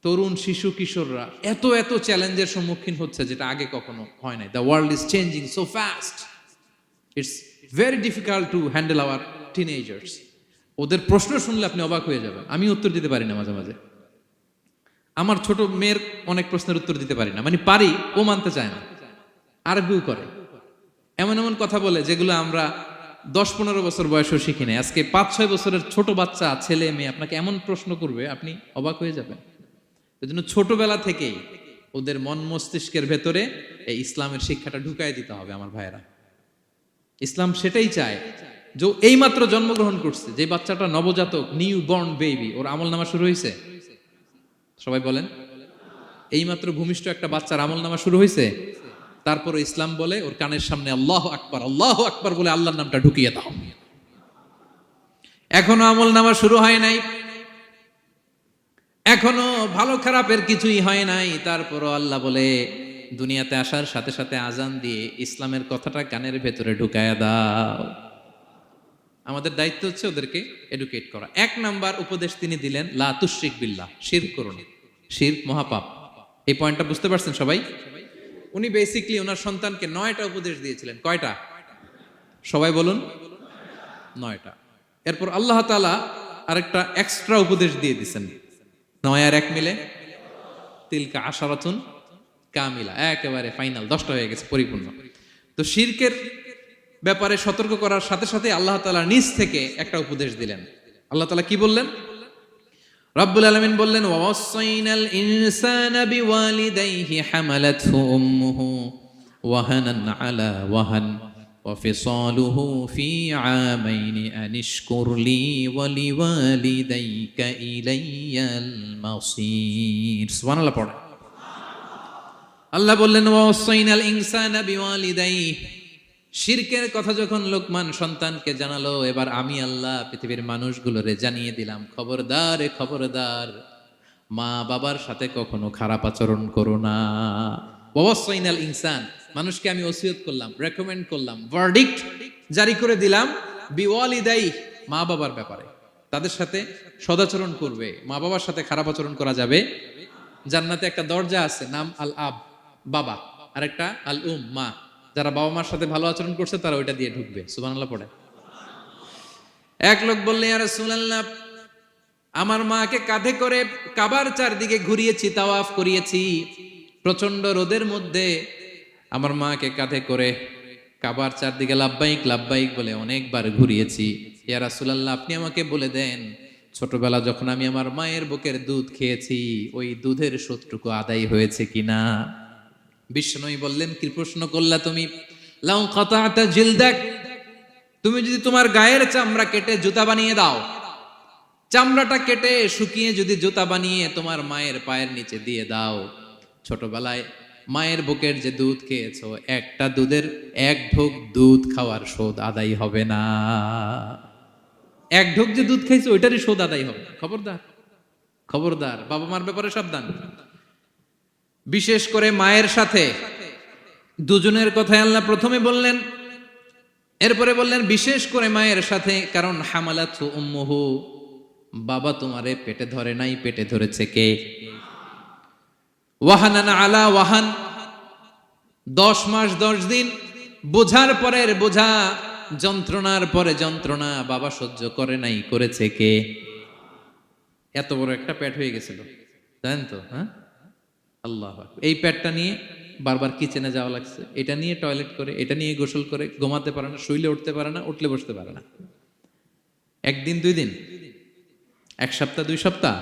তরুণ শিশু কিশোররা এত এত চ্যালেঞ্জের সম্মুখীন হচ্ছে যেটা আগে কখনো হয় নাই। The world is changing so fast, it's very difficult to handle our teenagers. ওদের প্রশ্ন শুনলে আপনি অবাক হয়ে যাবেন। আমি উত্তর দিতে পারি না মাঝে মাঝে, আমার ছোট মেয়ের অনেক প্রশ্নের উত্তর দিতে পারি না, মানে পারি, ও মানতে চায় না, আর্গুও করে, এমন এমন কথা বলে যেগুলো আমরা 10-15 বছর বয়সেও শিখি নাই। আজকে 5-6 বছরের ছোট বাচ্চা, ছেলে মেয়ে আপনাকে এমন প্রশ্ন করবে আপনি অবাক হয়ে যাবেন। এজন্য ছোটবেলা থেকেই ওদের মন মস্তিষ্কের ভেতরে এই ইসলামের শিক্ষাটা ঢুকাই দিতে হবে আমার ভাইয়েরা। ইসলাম সেটাই চায় যে এইমাত্র জন্মগ্রহণ করছে যে বাচ্চাটা, নবজাতক, নিউ বর্ন বেবি, ওর আমল নামা শুরু হয়েছে? সবাই বলেন, এইমাত্র ভূমিষ্ঠ একটা বাচ্চার আমল নামা শুরু হয়েছে। তারপর ইসলাম বলে ওর কানের সামনে আল্লাহু আকবার, আল্লাহু আকবার বলে আল্লাহর নামটা ঢুকিয়ে দাও। এখনো আমল নামা শুরু হয় নাই, এখনো ভালো খারাপের কিছুই হয় নাই, তারপরও আল্লাহ বলে দুনিয়াতে আসার সাথে সাথে আজান দিয়ে ইসলামের কথাটা কানের ভেতরে ঢুকায়া দাও। আমাদের দায়িত্ব হচ্ছে ওদেরকে এডুকেট করা। 1 নাম্বার উপদেশ তিনি দিলেন, লা তুশরিক বিল্লাহ, শিরক করো না, শিরক মহাপাপ। এই পয়েন্টটা বুঝতে পারছেন সবাই? উনি বেসিক্যালি ওনার সন্তানকে 9টা উপদেশ দিয়েছিলেন। কয়টা? সবাই বলুন, 9টা। এরপর আল্লাহ তাআলা আরেকটা এক্সট্রা উপদেশ দিয়ে দিয়েছেন, 9 আর 1 মিলে তিলকা আশারাতুন কামিলা, একেবারে ফাইনাল, 10টা হয়ে গেছে, পরিপূর্ণ। তো শিরকের ব্যাপারে সতর্ক করার সাথে সাথে আল্লাহ তাআলা নিজ থেকে একটা উপদেশ দিলেন। আল্লাহ তাআলা কি বললেন? রব্বুল আলামিন বললেন, ওয়াসাইনাল ইনসানা বিওয়ালিদাইহি হামালাতহু উম্মুহু ওয়াহানান আলা ওয়াহান ওয়া ফিসালুহু ফি আমাইনি আনিশকুর লি ওয়া লিওয়ালিদাইকা ইলাইয়াল মাসির। সুবহানাল্লাহ পড়ে। আল্লাহ বললেন, ওয়াসাইনাল ইনসানা বিওয়ালিদাইহি, শিরকের কথা যখন লোকমান সন্তানকে জানালো, এবার আমি আল্লাহ পৃথিবীর মানুষগুলোরে জানিয়ে দিলাম, খবরদার খবরদার, মা বাবার সাথে কখনো খারাপ আচরণ করো না। ওয়াসাইনাল ইনসান, মানুষকে আমি ওসিয়ত করলাম, রেকমেন্ড করলাম, ভার্ডিক্ট জারি করে দিলাম, বিওয়ালিদাই, মা বাবার ব্যাপারে তাদের সাথে সদাচরণ করবে, মা বাবার সাথে খারাপ আচরণ করা যাবে। জান্নাতে একটা দরজা আছে, নাম আল আব, বাবা, আর একটা আল উম, মা। যারা বাবা মার সাথে ভালো আচরণ করছে তারা ওইটা দিয়ে ঢুকবে। সুবহানাল্লাহ পড়ে। এক লোক বললেন, ইয়া রাসূলুল্লাহ, আমার মাকে কাঁধে করে কাবার চারদিকে ঘুরিয়েছি, তাওয়াফ করিয়েছি, প্রচন্ড রোদের মধ্যে আমার মাকে কাঁধে করে কাবার চারদিকে লাব্বাইক লাব্বাইক বলে অনেকবার ঘুরিয়েছি। ইয়া রাসূলুল্লাহ, আপনি আমাকে বলে দেন, ছোটবেলা যখন আমি আমার মায়ের বুকের দুধ খেয়েছি, ওই দুধের শোধটুকু আদায় হয়েছে কিনা? বিষ্ণুই বললেন, কি প্রশ্ন করলা তুমি? লাউ কাতাতা জিলদাক, তুমি যদি তোমার গায়ের চামড়া কেটে জুতা বানিয়ে দাও, চামড়াটা কেটে শুকিয়ে যদি জুতা বানিয়ে তোমার মায়ের পায়ের নিচে দিয়ে দাও, ছোটবেলায় মায়ের বুকের যে দুধ খেয়েছো, একটা দুধের 1 ঢোক দুধ খাওয়ার শোধ আদায় হবে না। 1 ঢোক যে দুধ খাইছো ওইটারই শোধ আদায় হবে না। খবরদার খবরদার, বাবা মার ব্যাপারে সাবধান। বিশেষ করে মায়ের সাথে, দুজনের কথাই আল্লাহ প্রথমে বললেন, এরপরে বললেন বিশেষ করে মায়ের সাথে, কারণ হামালাতহু উম্মুহু, বাবা তোমারে পেটে ধরে নাই, পেটে ধরেছে কে? ওয়াহানান আলা ওয়াহান, 10 মাস 10 দিন বোঝার পরের বোঝা, যন্ত্রণার পরে যন্ত্রণা বাবা সহ্য করে নাই, করেছে কে? এত বড় একটা পেট হয়ে গেছিল, জানেন তো? হ্যাঁ, আল্লাহ। এই পেটটা নিয়ে বারবার কিচেনে যাওয়া লাগছে, এটা নিয়ে টয়লেট করে, এটা নিয়ে গোসল করে, ঘুমাতে পারে না, শুইলে উঠতে পারে না, উঠলে বসতে পারে না। 1 দিন 2 দিন, 1 সপ্তাহ 2 সপ্তাহ,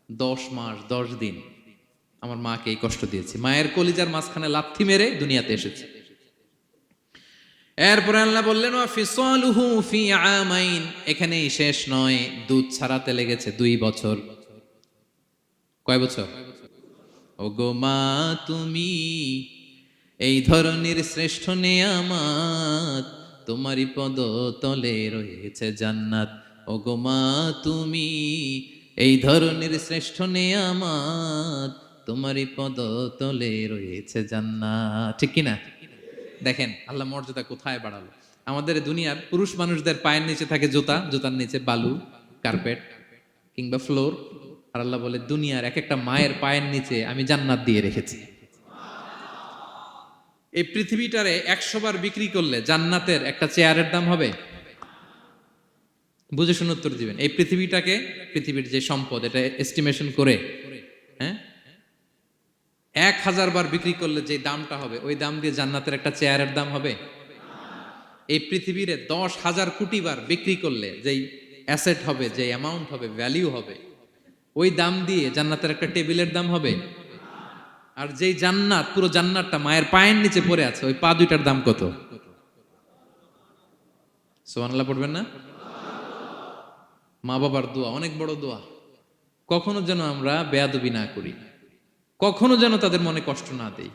10 মাস 10 দিন আমার মাকে এই কষ্ট দিয়েছি। মায়ের কলিজার মাঝখানে লাথি মেরে দুনিয়াতে এসেছে। এরপরে আল্লাহ বললেন, ওয়া ফিসালুহু ফি আমাইন, এখানেই শেষ নয়, দুধ ছাড়াতে লেগেছে 2 বছর। কয় বছর? ওগো মা, তুমি এই ধরনের শ্রেষ্ঠ নেয়ামত তোমারই পদ তলে রয়েছে জান্নাত। ওগো মা তুমি এই ধরনের শ্রেষ্ঠ নেয়ামত, তোমারই পদ তলে রয়েছে জান্নাত। ঠিক কিনা? দেখেন আল্লাহ মর্যাদা কোথায় বাড়ালো। আমাদের দুনিয়ার পুরুষ মানুষদের পায়ের নিচে থাকে জুতা, জুতার নিচে বালু, কার্পেট কিংবা ফ্লোর। আর আল্লাহ বলে দুনিয়ার এক একটা মায়ের পায়ের নিচে আমি জান্নাত দিয়ে রেখেছি। এই পৃথিবীটারে 100 বার বিক্রি করলে জান্নাতের একটা চেয়ারের দাম হবে? বুঝে শুনে উত্তর দিবেন। এই পৃথিবীটাকে, পৃথিবীর যে সম্পদ, এটা এস্টিমেশন করে, হ্যাঁ, 1000 বার বিক্রি করলে যে দামটা হবে, ওই দাম দিয়ে জান্নাতের একটা চেয়ারের দাম হবে? এই পৃথিবীরে 10,000 কোটি বার বিক্রি করলে যেই অ্যাসেট হবে, যে অ্যামাউন্ট হবে, ভ্যালিউ হবে, ওই দাম দিয়ে জান্নাতের একটা টেবিলের দাম হবে? আর যেই জান্নাত, পুরো জান্নাতটা মায়ের পায়ের নিচে পড়ে আছে, ওই পা দুইটার দাম কত? সুবহানাল্লাহ পড়বেন না? মা বাবার দোয়া অনেক বড় দোয়া। কখনো যেন আমরা বেয়াদবি না করি, কখনো যেন তাদের মনে কষ্ট না দেই,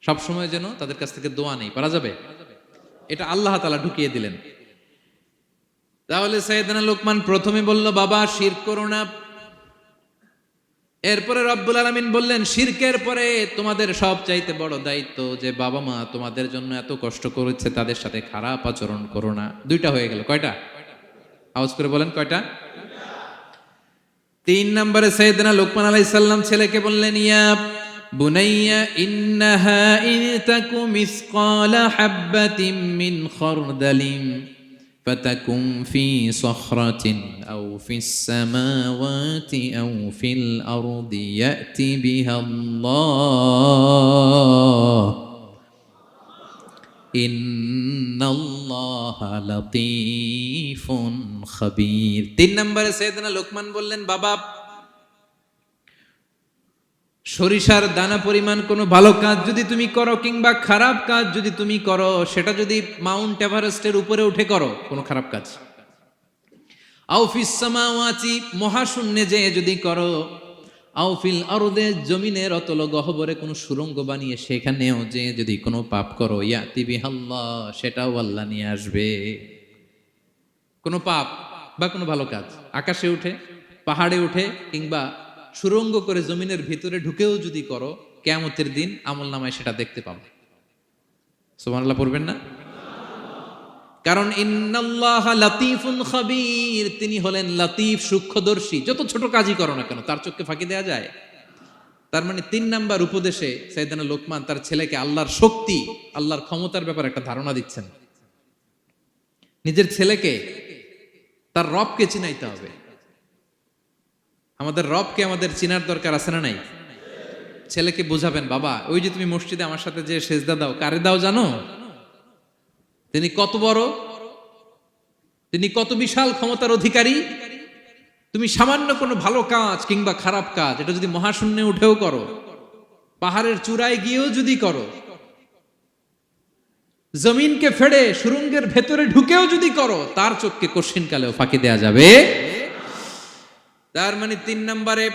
সবসময় যেন তাদের কাছ থেকে দোয়া নেই। পারা যাবে? এটা আল্লাহ তাআলা ঢুকিয়ে দিলেন। তাহলে সাইয়েদনা লোকমান প্রথমে বলল, বাবা শিরক করো না। এরপরে রব্বুল আলামিন বললেন, শিরকের পরে তোমাদের সব চাইতে বড় দায়িত্ব যে বাবা মা তোমাদের জন্য এত কষ্ট করেছে, তাদের সাথে খারাপ আচরণ করো না। দুইটা হয়ে গেল। কয়টা? আওয়াজ করে বলেন কয়টা? 3 নম্বরে সাইয়েদনা লোকমান আলাইহিস সালাম ছেলেকে বললেন, ইয়া বুনাইয়া ইন্নাহা ইন তাকু মিসকালা হাববাতিন মিন খারদালিন ফাতাকুম ফি সখরাতিন আও ফিস সামাওয়াতি আও ফিল আরদি ইয়াতি বিহাল্লাহ ইন্নাল্লাহা লাতীফুন খাবীর। 3 নম্বরে সাইয়েদনা লোকমান বললেন, বাবা সরিষার দানা পরিমাণ কোনো ভালো কাজ যদি তুমি করো কিংবা খারাপ কাজ যদি তুমি করো, সেটা যদি মাউন্ট এভারেস্টের উপরে উঠে করো, কোনো খারাপ কাজ, আও ফিস সামাওয়াতি মহাশূন্যে যে যদি করো, আও ফিল আরদে জমিনের অতল গহ্বরে কোনো সুড়ঙ্গ বানিয়ে সেখানেও যে যদি কোনো পাপ করো, ইয়াতি বিহাল্লাহ সেটাও আল্লাহ নিয়ে আসবে। কোনো পাপ বা কোনো ভালো কাজ আকাশে উঠে, পাহাড়ে উঠে কিংবা সুড়ঙ্গ করে জমিনের ভিতরে ঢুকেও যদি করো, কিয়ামতের দিন আমলনামায় সেটা দেখতে পাবে। সুবহানাল্লাহ পড়বেন না? কারণ ইন্নাল্লাহা লাতীফুন খাবীর, তিনি হলেন লাতীফ সূক্ষ্মদর্শী। যত ছোট কাজই করো না কেন তার চোখে ফাঁকি দেয়া যায়। তার মানে 3 নাম্বার উপদেশে সাইয়েদনা লোকমান তার ছেলেকে আল্লাহর শক্তি, আল্লাহর ক্ষমতার ব্যাপারে একটা ধারণা দিচ্ছেন। নিজের ছেলেকে তার রবকে চিনাইতে হবে। আমাদের রবকে আমাদের চিনার দরকার আছে না নাই? ছেলেকে বোঝাবেন, বাবা ওই যে তুমি মসজিদে আমার সাথে যে সেজদা দাও, কারে দাও জানো? তিনি কত বড়, তিনি কত বিশাল ক্ষমতার অধিকারী। তুমি সামান্য কোনো ভালো কাজ কিংবা খারাপ কাজ, এটা যদি মহাশূন্যে উঠেও করো, পাহাড়ের চূড়ায় গিয়েও যদি করো, জমিনকে ফেড়ে সুড়ঙ্গের ভেতরে ঢুকেও যদি করো, তার চোখকে কশিনকালেও ফাঁকি দেয়া যাবে। তার মানে 3 নম্বরে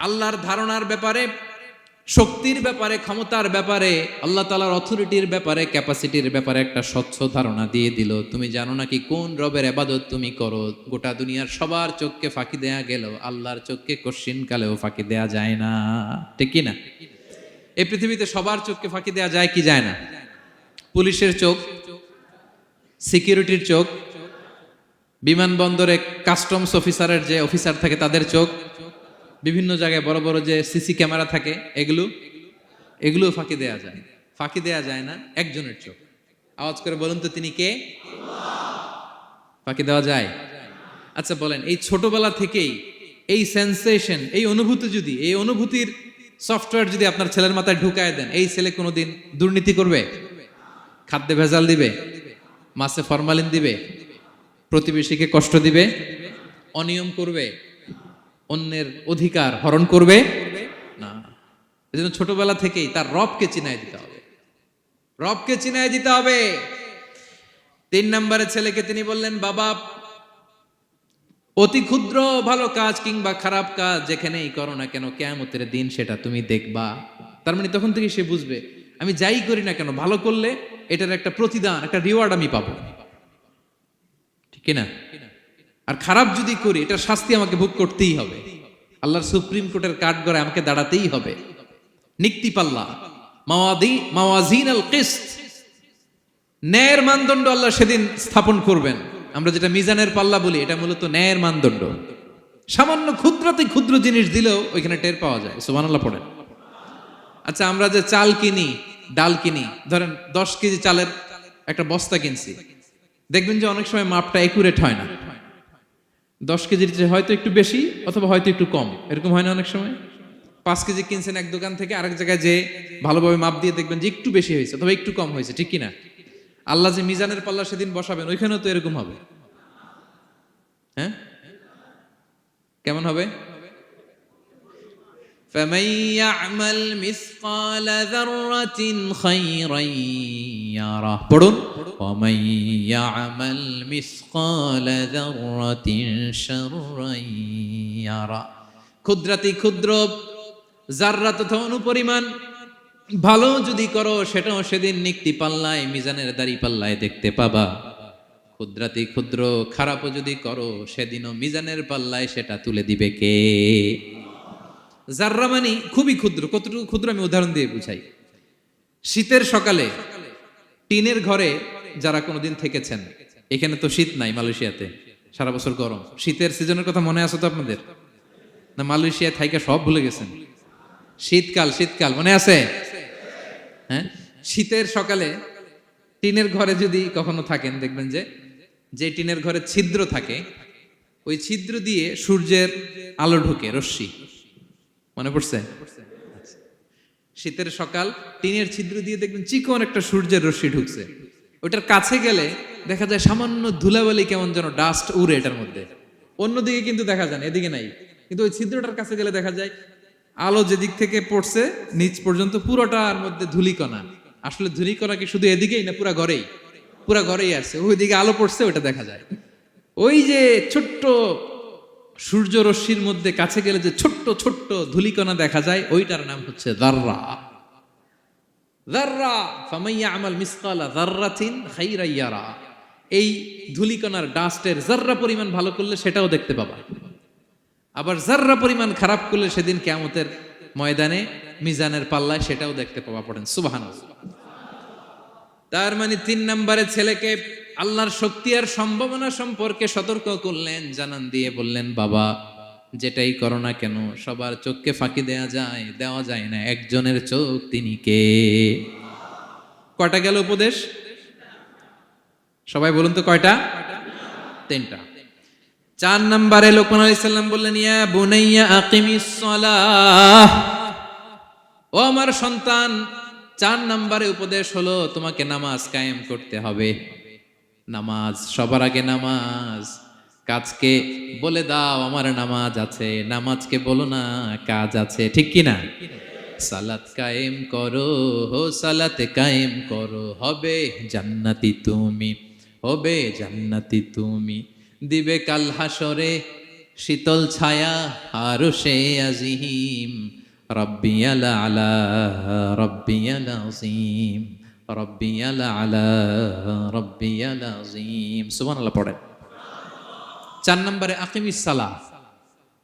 আল্লাহর ধারণার ব্যাপারে, শক্তির ব্যাপারে, ক্ষমতার ব্যাপারে, আল্লাহ তাআলার অথরিটির ব্যাপারে, ক্যাপাসিটির ব্যাপারে একটা স্বচ্ছ ধারণা দিয়ে দিল। তুমি জানো নাকি কোন রবের ইবাদত তুমি করো? গোটা দুনিয়ার সবার চোখকে ফাঁকি দেয়া গেল, আল্লাহর চোখকে কশিনকালেও ফাঁকি দেয়া যায় না। ঠিক কি না? এই পৃথিবীতে সবার চোখকে ফাঁকি দেয়া যায় কি যায় না? পুলিশের চোখ, সিকিউরিটির চোখ, বিমানবন্দরে কাস্টমস অফিসারের যে অফিসার থাকে তাদের চোখ, বিভিন্ন জায়গায় বড় বড় যে সিসি ক্যামেরা থাকে, এগুলো ফাঁকি দেয়া যায়। ফাঁকি দেয়া যায় না একজনের চোখ। আওয়াজ করে বলুন তো তিনি কে? ফাঁকি দেওয়া যায়? আচ্ছা বলেন, এই ছোটবেলা থেকেই এই সেন্সেশন, এই অনুভূতি যদি, এই অনুভূতির সফটওয়্যার যদি আপনার ছেলের মাথায় ঢুকায় দেন, এই ছেলে কোনোদিন দুর্নীতি করবে? খাদ্যে ভেজাল দিবে? মাছে ফরমালিন দিবে? প্রতিবেশীকে কষ্ট দিবে? অনিয়ম করবে? অন্যের অধিকার হরণ করবে না। এজন্য ছোটবেলা থেকেই তার রবকে চিনায় দিতে হবে, রবকে চিনায় দিতে হবে। 3 নম্বরে ছেলেকে তিনি বললেন, বাবা অতি ক্ষুদ্র ভালো কাজ কিংবা খারাপ কাজ যেখানেই করো না কেন, কিয়ামতের দিন সেটা তুমি দেখবা। তার মানে তখন থেকে সে বুঝবে, আমি যাই করি না কেন, ভালো করলে এটার একটা প্রতিদান, একটা রিওয়ার্ড আমি পাবো, ঠিক না? আর খারাপ যদি করি এটার শাস্তি আমাকে ভোগ করতেই হবে। আল্লাহর সুপ্রিম কোর্টের কাঠগড়ায় আমাকে দাঁড়াতেই হবে। নিক্তি পাল্লা, মাওয়াজিন আল কিসত, ন্যায়ের মানদণ্ড আল্লাহ সেদিন স্থাপন করবেন। আমরা যেটা মিজানের পাল্লা বলি, এটা মূলত ন্যায়ের মানদণ্ড। সামান্য ক্ষুদ্রাতি ক্ষুদ্র জিনিস দিলেও ওইখানে টের পাওয়া যায়। সুবহানাল্লাহ পড়েন। আচ্ছা, আমরা যে চাল কিনি, ডাল কিনি, ধরেন 10 কেজি চালের একটা বস্তা কিনছি, দেখবেন যে অনেক সময় মাপটা একুরেট হয় না। 10 কেজির চেয়ে হয়তো একটু বেশি অথবা হয়তো একটু কম, এরকম হয় না অনেক সময়? 5 কেজি কিনছেন এক দোকান থেকে, আরেক জায়গায় যে ভালোভাবে মাপ দিয়ে দেখবেন যে একটু বেশি হয়েছে অথবা একটু কম হয়েছে, ঠিক কিনা? আল্লাহ যে মিজানের পাল্লা সেদিন বসাবেন, ওইখানেও তো এরকম হবে। হ্যাঁ, কেমন হবে? فَمَن يَعْمَلْ مِثْقَالَ ذَرَّةٍ خَيْرًا يَرَهُ, পড়ুন, وَمَن يَعْمَلْ مِثْقَالَ ذَرَّةٍ شَرًّا يَرَهُ। ক্ষুদ্রাতি ক্ষুদ্র জাররা তথা অনুপরিমাণ ভালো যদি করো, সেটাও সেদিন নিক্তি পাল্লায়, মিজানের দাড়ি পাল্লায় দেখতে পাবা। ক্ষুদ্রাতি ক্ষুদ্র খারাপও যদি করো, সেদিনও মিজানের পাল্লায় সেটা তুলে দিবে কে? জাররা মানে খুবই ক্ষুদ্র। কতটুকু ক্ষুদ্র আমি উদাহরণ দিয়ে বুঝাই। শীতের সকালে টিনের ঘরে যারা কোনোদিন থেকেছেন, এখানে তো শীত নাই, মালয়েশিয়াতে সারা বছর গরম। শীতের সিজনের কথা মনে আছে তো আপনাদের? না মালয়েশিয়ায় থাইকা সব ভুলে গেছেন? শীতকাল, শীতকাল মনে আছে? হ্যাঁ, শীতের সকালে টিনের ঘরে যদি কখনো থাকেন, দেখবেন যে টিনের ঘরে ছিদ্র থাকে, ওই ছিদ্র দিয়ে সূর্যের আলো ঢুকে, রশ্মি। মনে পড়ছে? শীতের সকাল, টিনের ছিদ্র দিয়ে দেখবেন চিকন একটা সূর্যের রশ্মি ঢুকছে। ওটার কাছে গেলে দেখা যায় সামান্য ধুলাবালি, কেমন যেন ডাস্ট উড়ে এটার মধ্যে। অন্যদিকে কিন্তু দেখা যায় না, এদিকে নাই, কিন্তু ওই ছিদ্রটার কাছে গেলে দেখা যায় আলো যেদিক থেকে পড়ছে নিচ পর্যন্ত পুরোটার মধ্যে ধূলিকণা। আসলে ধূলিকণা কি শুধু এদিকেই না, পুরা ঘরেই? পুরা ঘরেই আছে। ওইদিকে আলো পড়ছে, ওটা দেখা যায়। ওই যে ছোট্ট সূর্য রশ্মির মধ্যে কাছে গেলে যে ছোট্ট ছোট্ট ধূলিকণা দেখা যায়, ওইটার নাম হচ্ছে যাররা। যাররা, ফামান ইয়ামাল মিসকালা যাররাতিন খাইরান ইয়ারা। এই ধূলিকণার ডাস্টের যাররা পরিমাণ ভালো করলে সেটাও দেখতে পাবা, আবার যাররা পরিমাণ খারাপ করলে সেদিন কিয়ামতের ময়দানে মিজানের পাল্লায় সেটাও দেখতে পাবা। পড়েন সুবহানাল্লাহ। তার মানে 3 নম্বরে ছেলেকে আল্লাহর শক্তি আর সম্ভাবনা সম্পর্কে সতর্ক করলেন, জানান দিয়ে বললেন, বাবা যেটাই করো না কেন, সবার চোখকে ফাঁকি দেওয়া যায় না, একজনের চোখ, তিনি কে? কয়টা গেল উপদেশ? সবাই বলুন তো কয়টা? 3টা। 4 নম্বরে লোকমান আলাইহিস সালাম বললেন, ইয়া বুনাইয়া আকিমিস সালাহ, ও আমার সন্তান, 4 নম্বরে উপদেশ হলো তোমাকে নামাজ কায়েম করতে হবে। নামাজ, সবার আগে নামাজ। কাজকে বলে দাও আমার নামাজ আছে, নামাজকে বলো না কাজ আছে, ঠিক কি না? সালাত কায়েম করো, সালাতে কায়েম করো, হবে জান্নাতি তুমি, হবে জান্নাতি তুমি, দিবে কাল হাসরে শীতল ছায়া আরশে আজিম, রব্বিয়াল আলা রব্বিয়াল আযীম, রব্বিয়াল আলা রব্বিয়াল আযীম। সুবহানাল্লাহ পড়েন। 4 নম্বরে আকিমিস সালাহ,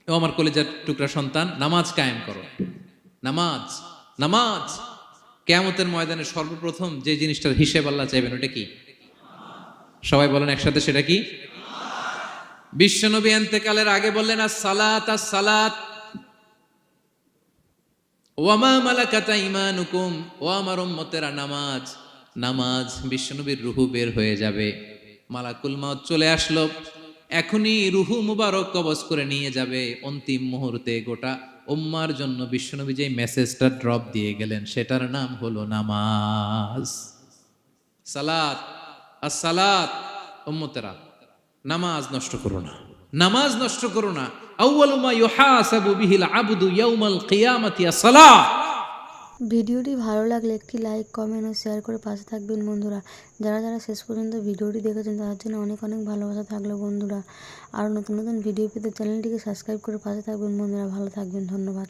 ও আমার কলেজার টুকরা সন্তান, নামাজ কায়েম করো। নামাজ, নামাজ কিয়ামতের ময়দানে সর্বপ্রথম যে জিনিসটার হিসেব আল্লাহ চাইবেন, ওটা কি? সবাই বলেন একসাথে, সেটা কি? বিশ্বনবী ইন্তেকালের আগে বললেন, আস-সালাত আস-সালাত ওয়া মা মালাকাত আইমানুকুম, ও আমার উম্মতেরা নামাজ, নামাজ। বিশ্বনবীর রূহ বের হয়ে যাবে, মালাকুল মাউত চলে আসলো, এখনই রূহ মুবারক কবজ করে নিয়ে যাবে। অন্তিম মুহূর্তে গোটা উম্মার জন্য বিশ্বনবী যে মেসেজটা ড্রপ দিয়ে গেলেন, সেটার নাম হলো নামাজ। সালাত আস-সালাত, উম্মতেরা নামাজ নষ্ট করো না, নামাজ নষ্ট করো না। আউয়ালু মা ইউহাসাবু বিহিল আবদু ইয়াউমাল কিয়ামাতি আস-সালাহ। ভিডিওটি ভালো লাগলে একটি লাইক, কমেন্ট ও শেয়ার করে পাশে থাকবেন বন্ধুরা। যারা যারা শেষ পর্যন্ত ভিডিওটি দেখেছেন তাদের জন্য অনেক অনেক ভালোবাসা থাকলো বন্ধুরা। আর নতুন নতুন ভিডিও পেতে চ্যানেলটিকে সাবস্ক্রাইব করে পাশে থাকবেন বন্ধুরা। ভালো থাকবেন, ধন্যবাদ।